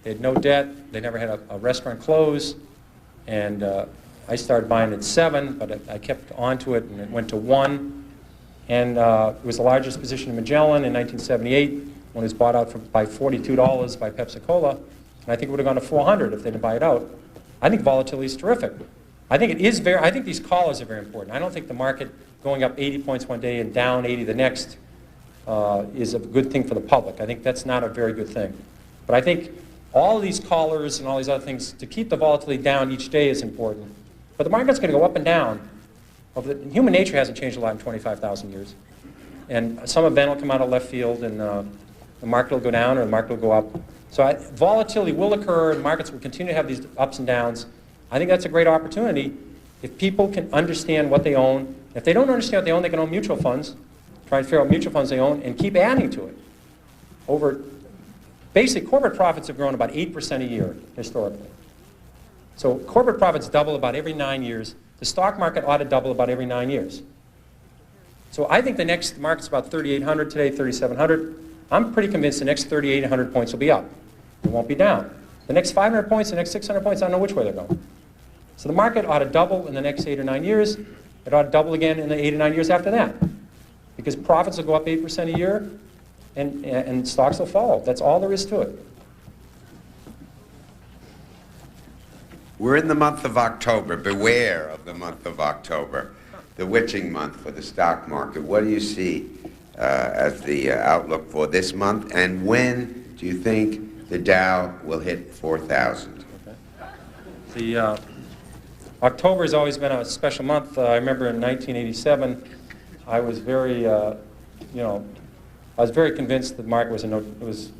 They had no debt. They never had a restaurant close. And I started buying at 7, but I kept on to it, and it went to 1. And it was the largest position in Magellan in 1978 when it was bought out by $42 by Pepsi-Cola. And I think it would have gone to 400 if they didn't buy it out. I think volatility is terrific. I think these callers are very important. I don't think the market going up 80 points one day and down 80 the next is a good thing for the public. I think that's not a very good thing. But I think all of these callers and all these other things, to keep the volatility down each day is important. But the market's going to go up and down. Human nature hasn't changed a lot in 25,000 years. And some event will come out of left field, and the market will go down or the market will go up. So volatility will occur, and markets will continue to have these ups and downs. I think that's a great opportunity if people can understand what they own. If they don't understand what they own, they can own mutual funds, try and figure out mutual funds they own, and keep adding to it. Basic corporate profits have grown about 8% a year historically. So corporate profits double about every 9 years. The stock market ought to double about every 9 years. So I think the next market's about 3,800 today, 3,700. I'm pretty convinced the next 3,800 points will be up. It won't be down. The next 500 points, the next 600 points, I don't know which way they're going. So the market ought to double in the next 8 or 9 years. It ought to double again in the 8 or 9 years after that. Because profits will go up 8% a year, and stocks will follow. That's all there is to it. We're in the month of October. Beware of the month of October, the witching month for the stock market. What do you see as the outlook for this month? And when do you think the Dow will hit 4,000? Okay. October has always been a special month. I remember in 1987, I was very, I was very convinced that the market was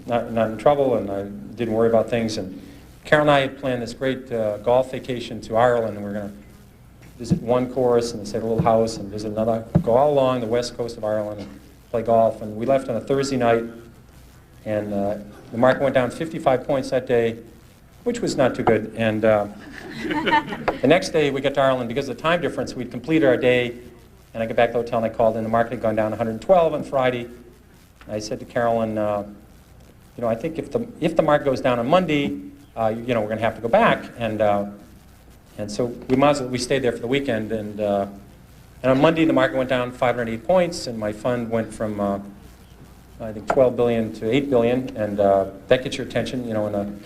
not in trouble, and I didn't worry about things. And Carol and I had planned this great golf vacation to Ireland, and we were going to visit one course and stay at a little house and visit another, go all along the west coast of Ireland and play golf. And we left on a Thursday night, and the market went down 55 points that day, which was not too good. And the next day we got to Ireland, because of the time difference, we'd completed our day, and I got back to the hotel and I called in. The market had gone down 112 on Friday. And I said to Carolyn, I think if the market goes down on Monday, we're going to have to go back. And so we stayed there for the weekend. And on Monday, the market went down 508 points, and my fund went from, I think, 12 billion to 8 billion. And that gets your attention, in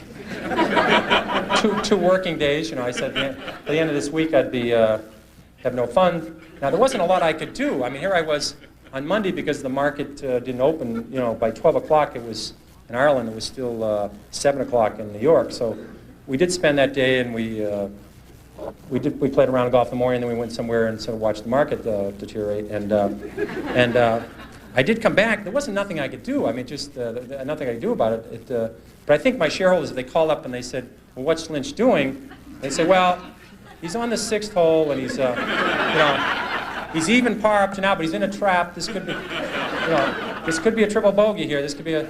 two working days. I said, at the end of this week, I'd be have no fund. Now, there wasn't a lot I could do. I mean, here I was on Monday, because the market didn't open, you know, by 12 o'clock it was, in Ireland, it was still 7 o'clock in New York. So we did spend that day, and we played around golf in the morning, and then we went somewhere and sort of watched the market deteriorate. And I did come back. There wasn't nothing I could do. I mean, just nothing I could do about it. But I think my shareholders, they called up and they said, well, what's Lynch doing? They said, well, he's on the 6th hole, and he's, you know, he's even par up to now, but he's in a trap. This could be, you know, this could be a triple bogey here. This could be a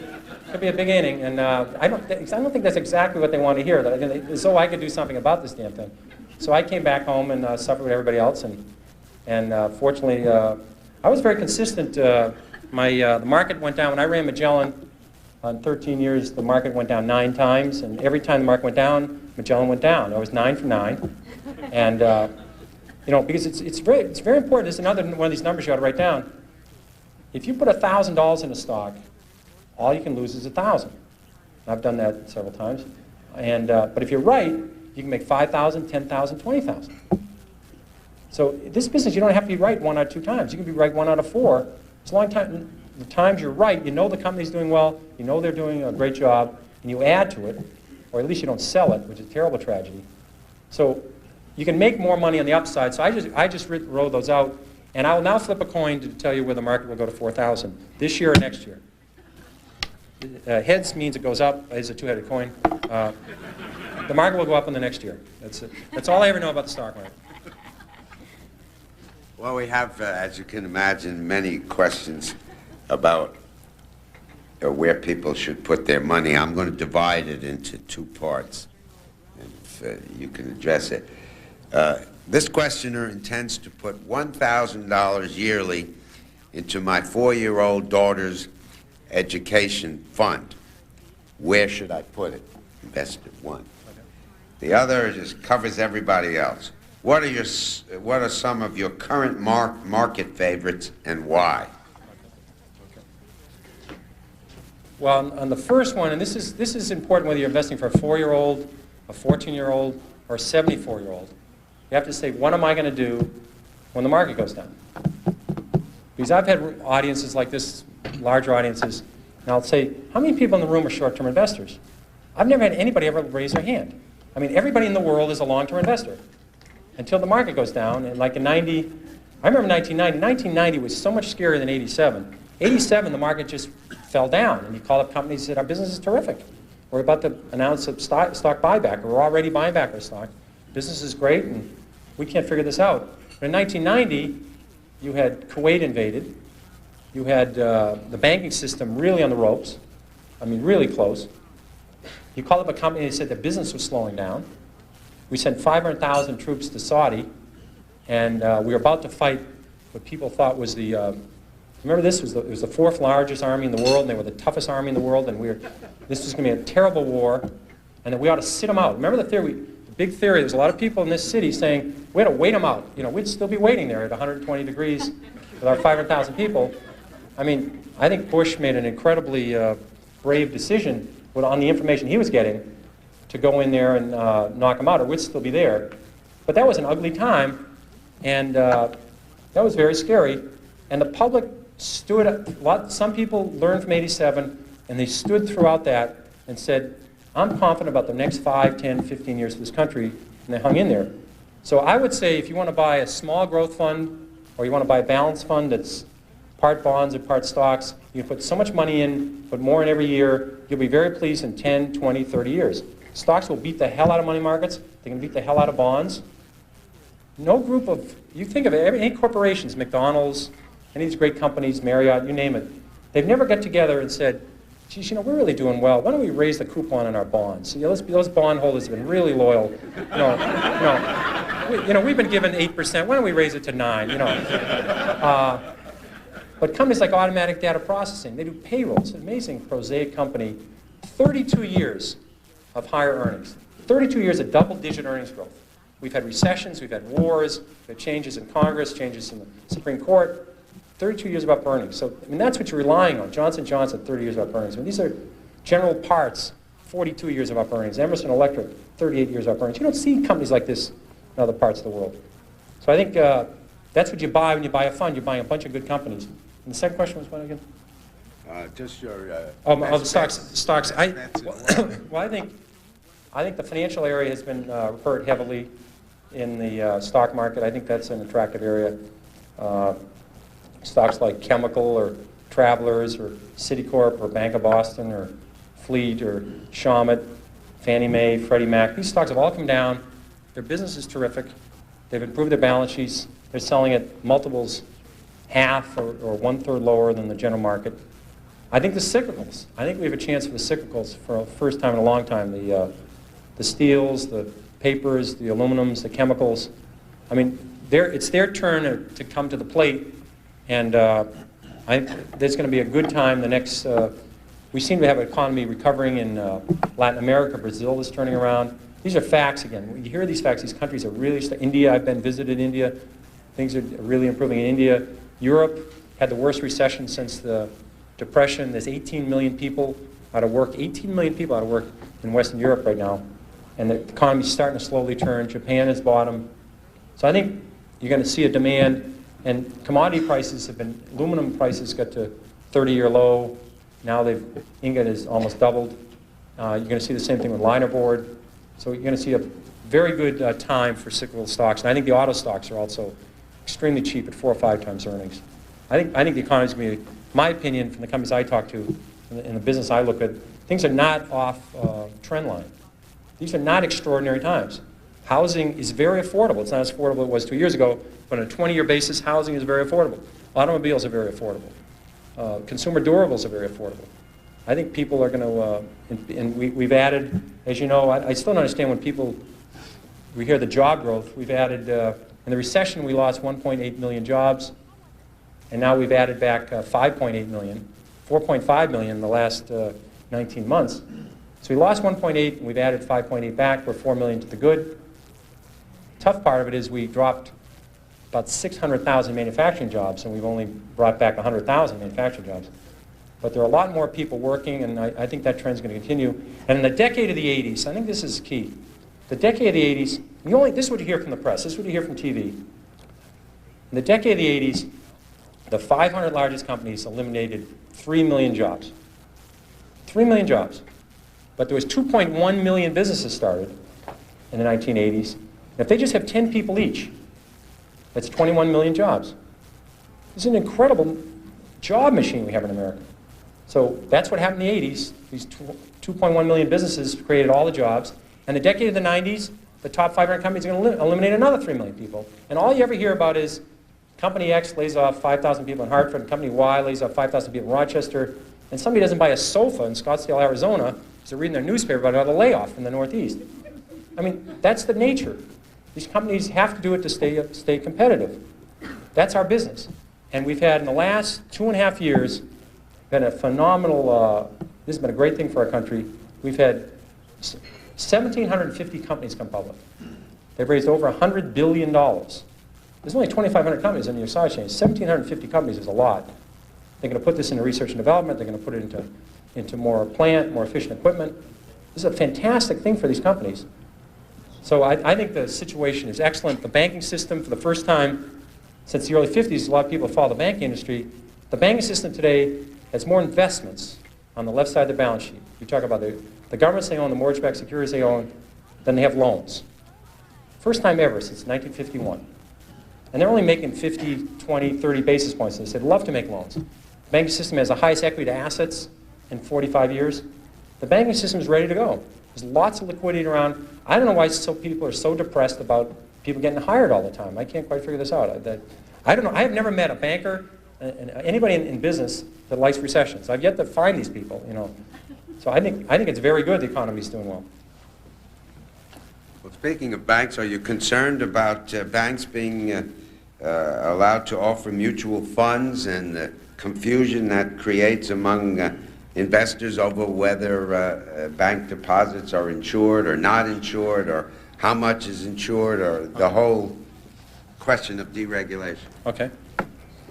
big inning. And I don't think that's exactly what they want to hear. As though I could do something about this damn thing. So I came back home and suffered with everybody else. And fortunately, I was very consistent. The market went down when I ran Magellan. On 13 years, the market went down 9 times, and every time the market went down, Magellan went down. I was 9 for 9, and you know, because it's very important. This is another one of these numbers you ought to write down. If you put $1,000 in a stock, all you can lose is 1,000. I've done that several times, and but if you're right, you can make 5,000, 10,000, 20,000. So this business, you don't have to be right 1 out of 2 times. You can be right 1 out of 4. It's a long time. The times you're right, you know the company's doing well, you know they're doing a great job, and you add to it, or at least you don't sell it, which is a terrible tragedy. So you can make more money on the upside. So I just wrote those out, and I will now flip a coin to tell you where the market will go to 4,000 this year or next year. Heads means it goes up. It's a 2-headed coin. The market will go up in the next year. That's it. That's all I ever know about the stock market. Well, we have, as you can imagine, many questions about where people should put their money. I'm going to divide it into 2 parts, if you can address it. This questioner intends to put $1,000 yearly into my 4-year-old daughter's education fund. Where should I put it? Invested 1. The other just covers everybody else. What are some of your current market favorites and why? Well, on the first one, and this is important whether you're investing for a 4-year-old, a 14-year-old, or a 74-year-old. You have to say, what am I going to do when the market goes down? Because I've had audiences like this, larger audiences, and I'll say, how many people in the room are short-term investors? I've never had anybody ever raise their hand. I mean, everybody in the world is a long-term investor until the market goes down. And like in I remember 1990. 1990 was so much scarier than 87. 87, the market just fell down, and you call up companies and said, our business is terrific. We're about to announce a stock buyback, or we're already buying back our stock. Business is great, and we can't figure this out. But in 1990, you had Kuwait invaded. You had the banking system really on the ropes. I mean, really close. You called up a company and said the business was slowing down. We sent 500,000 troops to Saudi, and we were about to fight what people thought was the remember, it was the 4th largest army in the world, and they were the toughest army in the world, and this was going to be a terrible war, and that we ought to sit them out. Remember the theory, the big theory, there's a lot of people in this city saying, we ought to wait them out. You know, we'd still be waiting there at 120 degrees with our 500,000 people. I mean, I think Bush made an incredibly brave decision on the information he was getting to go in there and knock them out, or we'd still be there. But that was an ugly time, and that was very scary, and the public stood up. Some people learned from 87, and they stood throughout that and said, I'm confident about the next 5, 10, 15 years of this country, and they hung in there. So I would say if you want to buy a small growth fund, or you want to buy a balanced fund that's part bonds and part stocks, you can put so much money in, put more in every year, you'll be very pleased in 10, 20, 30 years. Stocks will beat the hell out of money markets. They can beat the hell out of bonds. No group of, you think of it, any corporations, McDonald's, any of these great companies, Marriott, you name it, they've never got together and said, geez, you know, we're really doing well. Why don't we raise the coupon on our bonds? You know, those bondholders have been really loyal. We've been given 8%. Why don't we raise it to 9? You know, but companies like Automatic Data Processing, they do payroll. It's an amazing, prosaic company. 32 years of higher earnings. 32 years of double-digit earnings growth. We've had recessions, we've had wars, we've had changes in Congress, changes in the Supreme Court. 32 years of up earnings. So, I mean, that's what you're relying on. Johnson & Johnson, 30 years of up earnings. I mean, these are General Parts, 42 years of up earnings. Emerson Electric, 38 years of up earnings. You don't see companies like this in other parts of the world. So I think that's what you buy when you buy a fund. You're buying a bunch of good companies. And And the second question was what again? Just your... The stocks. bets Well, I think the financial area has been hurt heavily in the stock market. I think that's an attractive area. Stocks like Chemical or Travelers or Citicorp or Bank of Boston or Fleet or Shawmut, Fannie Mae, Freddie Mac. These stocks have all come down. Their business is terrific. They've improved their balance sheets. They're selling at multiples half or one-third lower than the general market. I think the cyclicals. I think we have a chance for the cyclicals for the first time in a long time. The steels, the papers, the aluminums, the chemicals. I mean, it's their turn to come to the plate, and there's going to be a good time the next... we seem to have an economy recovering in Latin America. Brazil is turning around. These are facts again. When you hear these facts, these countries are really... India, I've been visited India. Things are really improving in India. Europe had the worst recession since the Depression. There's 18 million people out of work. 18 million people out of work in Western Europe right now. And the economy's starting to slowly turn. Japan has bottomed. So I think you're going to see a demand. And commodity prices have been... Aluminum prices got to 30-year low. Now ingot has almost doubled. You're going to see the same thing with linerboard. So you're going to see a very good time for cyclical stocks. And I think the auto stocks are also extremely cheap at 4 or 5 times earnings. I think the economy is going to be, my opinion, from the companies I talk to, in the business I look at, things are not off trend line. These are not extraordinary times. Housing is very affordable. It's not as affordable as it was 2 years ago, but on a 20-year basis, housing is very affordable. Automobiles are very affordable. Consumer durables are very affordable. I think people are going to, and we've added, as you know, I still don't understand when we hear the job growth. We've added, in the recession we lost 1.8 million jobs, and now we've added back 5.8 million, 4.5 million in the last 19 months. So we lost 1.8 and we've added 5.8 back. We're 4 million to the good. Tough part of it is we dropped about 600,000 manufacturing jobs, and we've only brought back 100,000 manufacturing jobs. But there are a lot more people working, and I think that trend's going to continue. And in the decade of the 80s, I think this is key. The decade of the 80s, this is what you hear from the press, this is what you hear from TV. In the decade of the 80s, the 500 largest companies eliminated 3 million jobs. 3 million jobs. But there was 2.1 million businesses started in the 1980s. And if they just have 10 people each, that's 21 million jobs. This is an incredible job machine we have in America. So that's what happened in the 80s. These 2.1 million businesses created all the jobs. And the decade of the 90s, the top 500 companies are going to eliminate another 3 million people. And all you ever hear about is Company X lays off 5,000 people in Hartford, and Company Y lays off 5,000 people in Rochester, and somebody doesn't buy a sofa in Scottsdale, Arizona, because they're reading their newspaper about another layoff in the Northeast. I mean, that's the nature. These companies have to do it to stay competitive. That's our business. And we've had, in the last 2.5 years, been a phenomenal, this has been a great thing for our country. We've had 1,750 companies come public. They've raised over $100 billion. There's only 2,500 companies in your size change. 1,750 companies is a lot. They're going to put this into research and development. They're going to put it into more plant, more efficient equipment. This is a fantastic thing for these companies. So I think the situation is excellent. The banking system, for the first time since the early 50s, a lot of people follow the banking industry. The banking system today has more investments on the left side of the balance sheet. You talk about the governments they own, the mortgage-backed securities they own, than they have loans. First time ever since 1951. And they're only making 50, 20, 30 basis points. They said, love to make loans. The banking system has the highest equity to assets in 45 years. The banking system is ready to go. There's lots of liquidity around. I don't know why people are so depressed about people getting hired all the time. I can't quite figure this out. I don't know. I have never met a banker, anybody in business that likes recessions. I've yet to find these people, you know. So I think it's very good the economy's doing well. Well, speaking of banks, are you concerned about banks being allowed to offer mutual funds and the confusion that creates among investors over whether bank deposits are insured or not insured, or how much is insured, or the whole question of deregulation? Okay.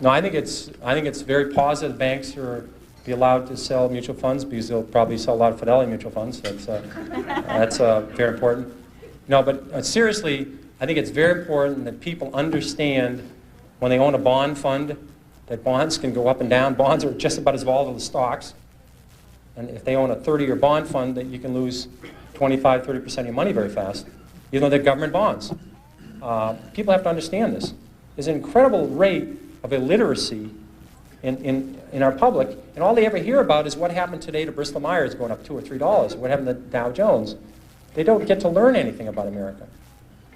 No, I think it's very positive. Banks are be allowed to sell mutual funds because they'll probably sell a lot of Fidelity mutual funds. That's very important. No, but seriously, I think it's very important that people understand when they own a bond fund that bonds can go up and down. Bonds are just about as volatile as stocks. And if they own a 30-year bond fund, that you can lose 25, 30% of your money very fast, even though they're government bonds. People have to understand this. There's an incredible rate of illiteracy in our public, and all they ever hear about is what happened today to Bristol Myers going up $2 or $3, what happened to Dow Jones. They don't get to learn anything about America.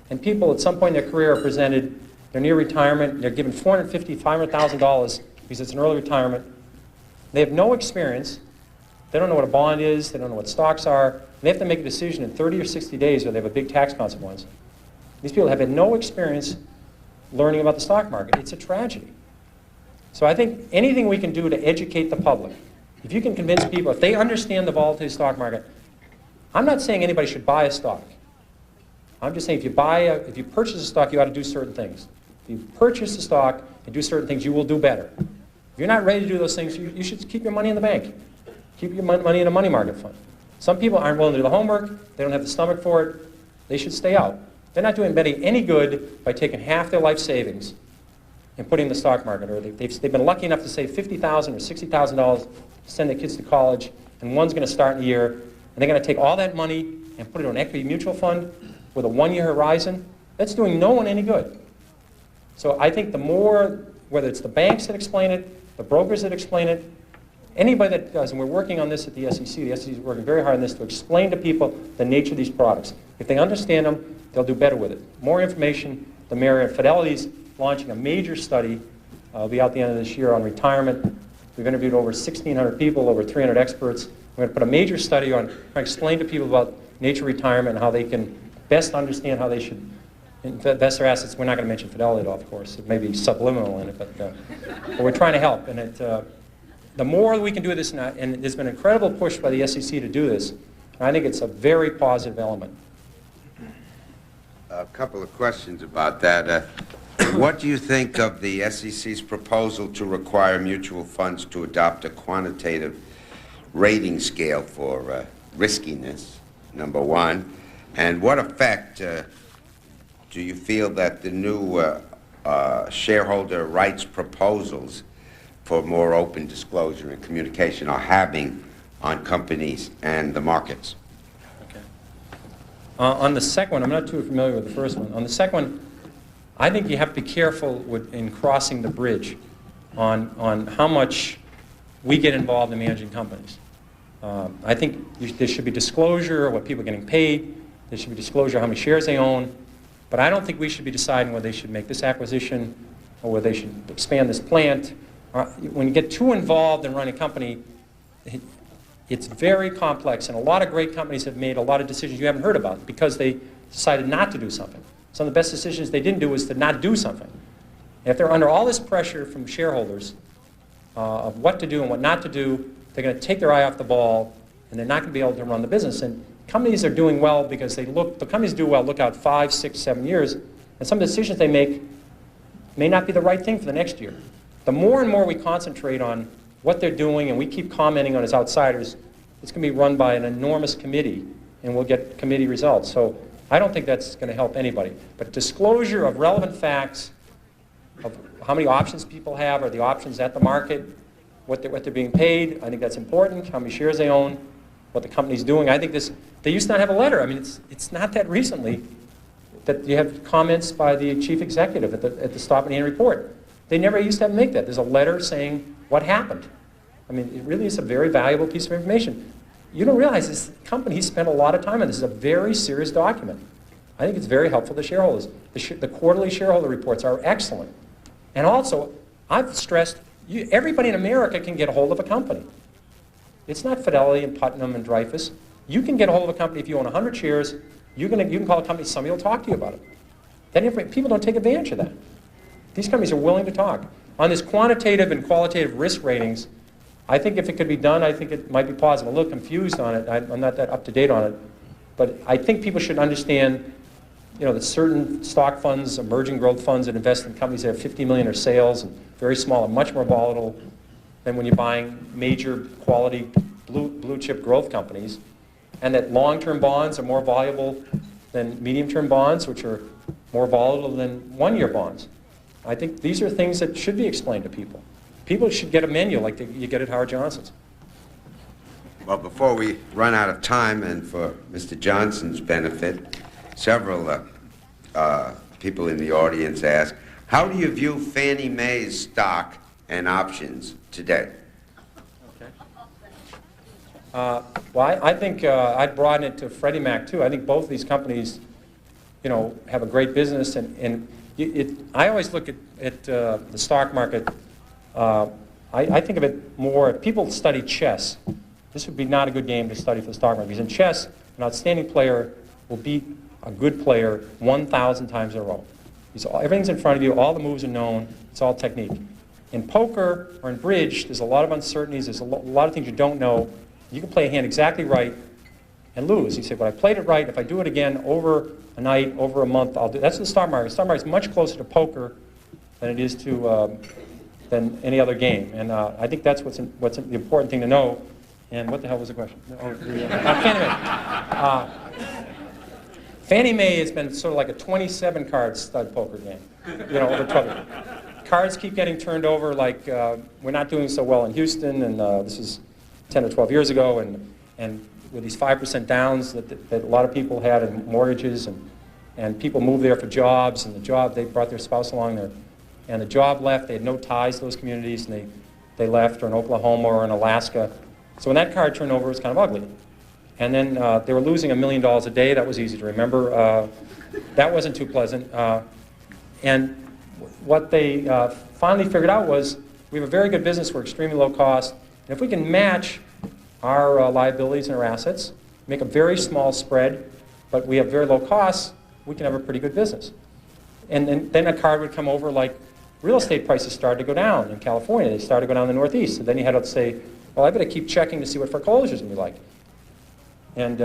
And people at some point in their career are presented, they're near retirement, they're given $450,000, $500,000 because it's an early retirement. They have no experience. They don't know what a bond is. They don't know what stocks are. And they have to make a decision in 30 or 60 days or they have a big tax consequence. These people have had no experience learning about the stock market. It's a tragedy. So I think anything we can do to educate the public, if you can convince people, if they understand the volatility of the stock market, I'm not saying anybody should buy a stock. I'm just saying if you purchase a stock, you ought to do certain things. If you purchase a stock and do certain things, you will do better. If you're not ready to do those things, you should keep your money in the bank. Keep your money in a money market fund. Some people aren't willing to do the homework. They don't have the stomach for it. They should stay out. They're not doing anybody any good by taking half their life savings and putting in the stock market. Or they've been lucky enough to save $50,000 or $60,000 to send their kids to college, and one's going to start in a year, and they're going to take all that money and put it in an equity mutual fund with a one-year horizon. That's doing no one any good. So I think the more, whether it's the banks that explain it, the brokers that explain it, anybody that does, and we're working on this at the SEC is working very hard on this to explain to people the nature of these products. If they understand them, they'll do better with it. More information, the merrier. Fidelity's launching a major study, it'll be out the end of this year, on retirement. We've interviewed over 1,600 people, over 300 experts. We're going to put a major study on trying to explain to people about nature of retirement and how they can best understand how they should invest their assets. We're not going to mention Fidelity at all, of course. It may be subliminal in it, but we're trying to help. And the more we can do this, and there's been an incredible push by the SEC to do this, and I think it's a very positive element. A couple of questions about that. What do you think of the SEC's proposal to require mutual funds to adopt a quantitative rating scale for riskiness, number one? And what effect do you feel that the new shareholder rights proposals for more open disclosure and communication are having on companies and the markets? Okay. On the second one, I'm not too familiar with the first one. On the second one, I think you have to be careful in crossing the bridge on how much we get involved in managing companies. I think there should be disclosure of what people are getting paid. There should be disclosure of how many shares they own. But I don't think we should be deciding whether they should make this acquisition or whether they should expand this plant. When you get too involved in running a company, it's very complex. And a lot of great companies have made a lot of decisions you haven't heard about because they decided not to do something. Some of the best decisions they didn't do was to not do something. And if they're under all this pressure from shareholders of what to do and what not to do, they're going to take their eye off the ball, and they're not going to be able to run the business. And companies are doing well because the companies do well, look out 5, 6, 7 years, and some of the decisions they make may not be the right thing for the next year. The more and more we concentrate on what they're doing and we keep commenting on as outsiders, it's going to be run by an enormous committee, and we'll get committee results. So I don't think that's going to help anybody. But disclosure of relevant facts, of how many options people have, or the options at the market, what they're being paid, I think that's important, how many shares they own, what the company's doing. I think they used to not have a letter. I mean, it's not that recently that you have comments by the chief executive at the stop and hand report. They never used to have to make that. There's a letter saying what happened. I mean, it really is a very valuable piece of information. You don't realize this company spent a lot of time on this. This is a very serious document. I think it's very helpful to shareholders. The quarterly shareholder reports are excellent. And also, I've stressed, everybody in America can get a hold of a company. It's not Fidelity and Putnam and Dreyfus. You can get a hold of a company if you own 100 shares. You can call a company, somebody will talk to you about it. People don't take advantage of that. These companies are willing to talk. On this quantitative and qualitative risk ratings, I think if it could be done, I think it might be positive. I'm a little confused on it. I'm not that up to date on it. But I think people should understand, that certain stock funds, emerging growth funds that invest in companies that have 50 million or sales, and very small, are much more volatile than when you're buying major quality blue chip growth companies. And that long-term bonds are more valuable than medium-term bonds, which are more volatile than one-year bonds. I think these are things that should be explained to people. people should get a menu like you get at Howard Johnson's. Well, before we run out of time, and for Mr. Johnson's benefit, several people in the audience ask, how do you view Fannie Mae's stock and options today? Okay. Well, I think I'd broaden it to Freddie Mac too. I think both of these companies, you know, have a great business, and I always look at the stock market. I think of it more. If people study chess, this would be not a good game to study for the stock market, because in chess, an outstanding player will beat a good player 1,000 times in a row. Everything's in front of you, all the moves are known, it's all technique. In poker or in bridge, there's a lot of uncertainties, there's a lot of things you don't know. You can play a hand exactly right and lose. You say, well, I played it right, if I do it again over a night, over a month, I'll do it. That's the stock market. The stock market is much closer to poker than it is to than any other game. And I think that's what's the important thing to know. And what the hell was the question? Fannie Mae. Fannie Mae has been sort of like a 27-card stud poker game, you know, over 12 years. Cards keep getting turned over, like we're not doing so well in Houston, and this is 10 or 12 years ago, and with these 5% downs that a lot of people had in mortgages, and people moved there for jobs, and the job, they brought their spouse along there, and the job left, they had no ties to those communities, and they left, or in Oklahoma or in Alaska. So when that card turned over, it was kind of ugly. And then they were losing $1 million a day. That was easy to remember. That wasn't too pleasant. And what they finally figured out was, we have a very good business, we're extremely low cost, and if we can match our liabilities and our assets, make a very small spread, but we have very low costs, we can have a pretty good business. And then a card would come over, like real estate prices started to go down in California. They started to go down in the Northeast. And then you had to say, well, I better keep checking to see what foreclosures would be like. And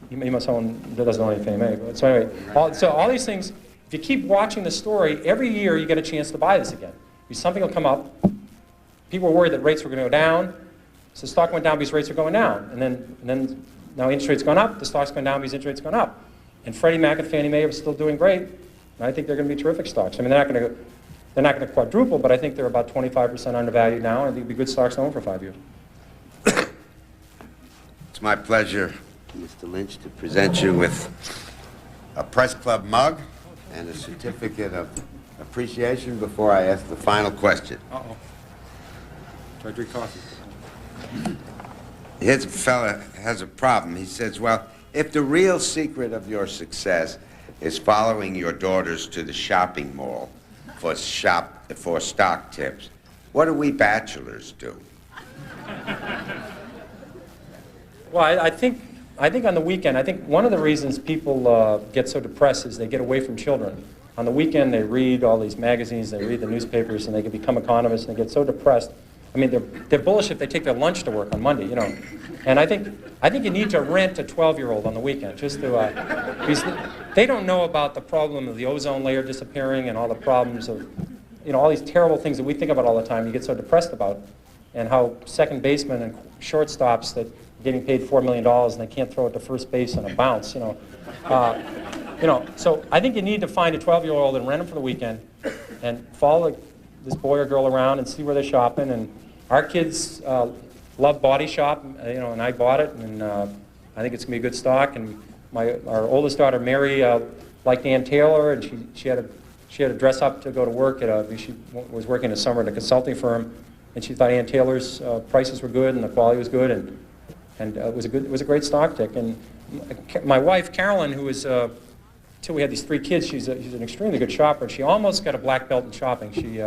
you must own, that doesn't own any Fannie Mae. But so anyway, so all these things, if you keep watching the story, every year you get a chance to buy this again. Because something will come up. People were worried that rates were going to go down. So the stock went down because rates are going down. And then now interest rates gone up, the stock's going down because interest rates gone up. And Freddie Mac and Fannie Mae are still doing great. And I think they're going to be terrific stocks. I mean, they're not going to quadruple, but I think they're about 25% undervalued now, and I think it'll be good stocks to own for 5 years. It's my pleasure, Mr. Lynch, to present you with a Press Club mug and a certificate of appreciation before I ask the final question. Uh-oh. Try to drink coffee. Here's a fella has a problem. He says, well, if the real secret of your success is following your daughters to the shopping mall for stock tips, what do we bachelors do? Well, I think on the weekend, I think one of the reasons people get so depressed is they get away from children. On the weekend, they read all these magazines, they read the newspapers, and they can become economists, and they get so depressed. I mean, they're bullish if they take their lunch to work on Monday, you know. And I think you need to rent a 12-year-old on the weekend, just to, because they don't know about the problem of the ozone layer disappearing and all the problems of, you know, all these terrible things that we think about all the time, you get so depressed about, and how second basemen and shortstops that are getting paid $4 million and they can't throw it to first base on a bounce, you know. So I think you need to find a 12-year-old and rent them for the weekend and follow this boy or girl around and see where they're shopping. And our kids love Body Shop, you know, and I bought it, and I think it's going to be a good stock. And our oldest daughter, Mary, liked Ann Taylor, and she had to dress up to go to work she was working in the summer at a consulting firm, and she thought Ann Taylor's prices were good and the quality was good, and it was a great stock tick. And my wife, Carolyn, who was till we had these 3 kids, she's an extremely good shopper. She almost got a black belt in shopping. She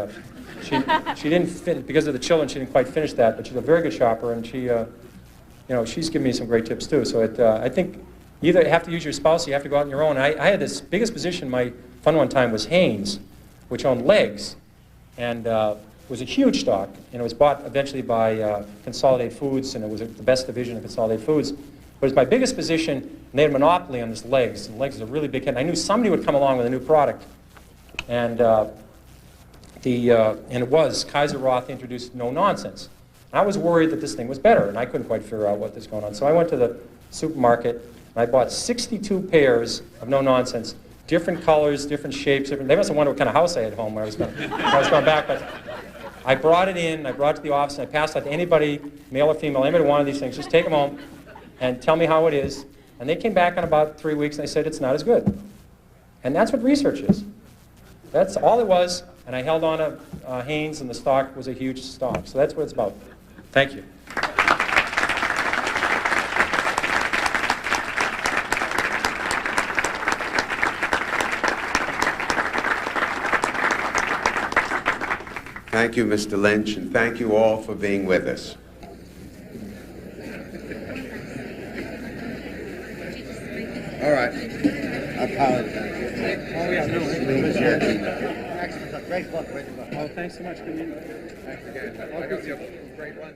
didn't fit, because of the children, she didn't quite finish that, but she's a very good shopper, and she's given me some great tips too. So I think you either have to use your spouse, or you have to go out on your own. I had this biggest position, my fund one time was Hanes, which owned Legs, and was a huge stock, and it was bought eventually by Consolidated Foods, and it was the best division of Consolidated Foods. But it was my biggest position, and they had a monopoly on this Legs, and Legs is a really big hit. And I knew somebody would come along with a new product, and it was Kaiser Roth introduced No Nonsense. And I was worried that this thing was better, and I couldn't quite figure out what was going on. So I went to the supermarket, and I bought 62 pairs of No Nonsense, different colors, different shapes. They must have wondered what kind of house I had at home when I was going back. I brought it in, I brought it to the office, and I passed out to anybody, male or female, anybody wanted these things. Just take them home and tell me how it is. And they came back in about 3 weeks, and they said, it's not as good. And that's what research is. That's all it was. And I held on to Haynes, and the stock was a huge stock. So that's what it's about. Thank you. Thank you, Mr. Lynch, and thank you all for being with us. All right. I apologize. Oh, yeah, no. It was your Great book. Oh, thanks so much. Good meeting you. Thanks again. I got you a great one.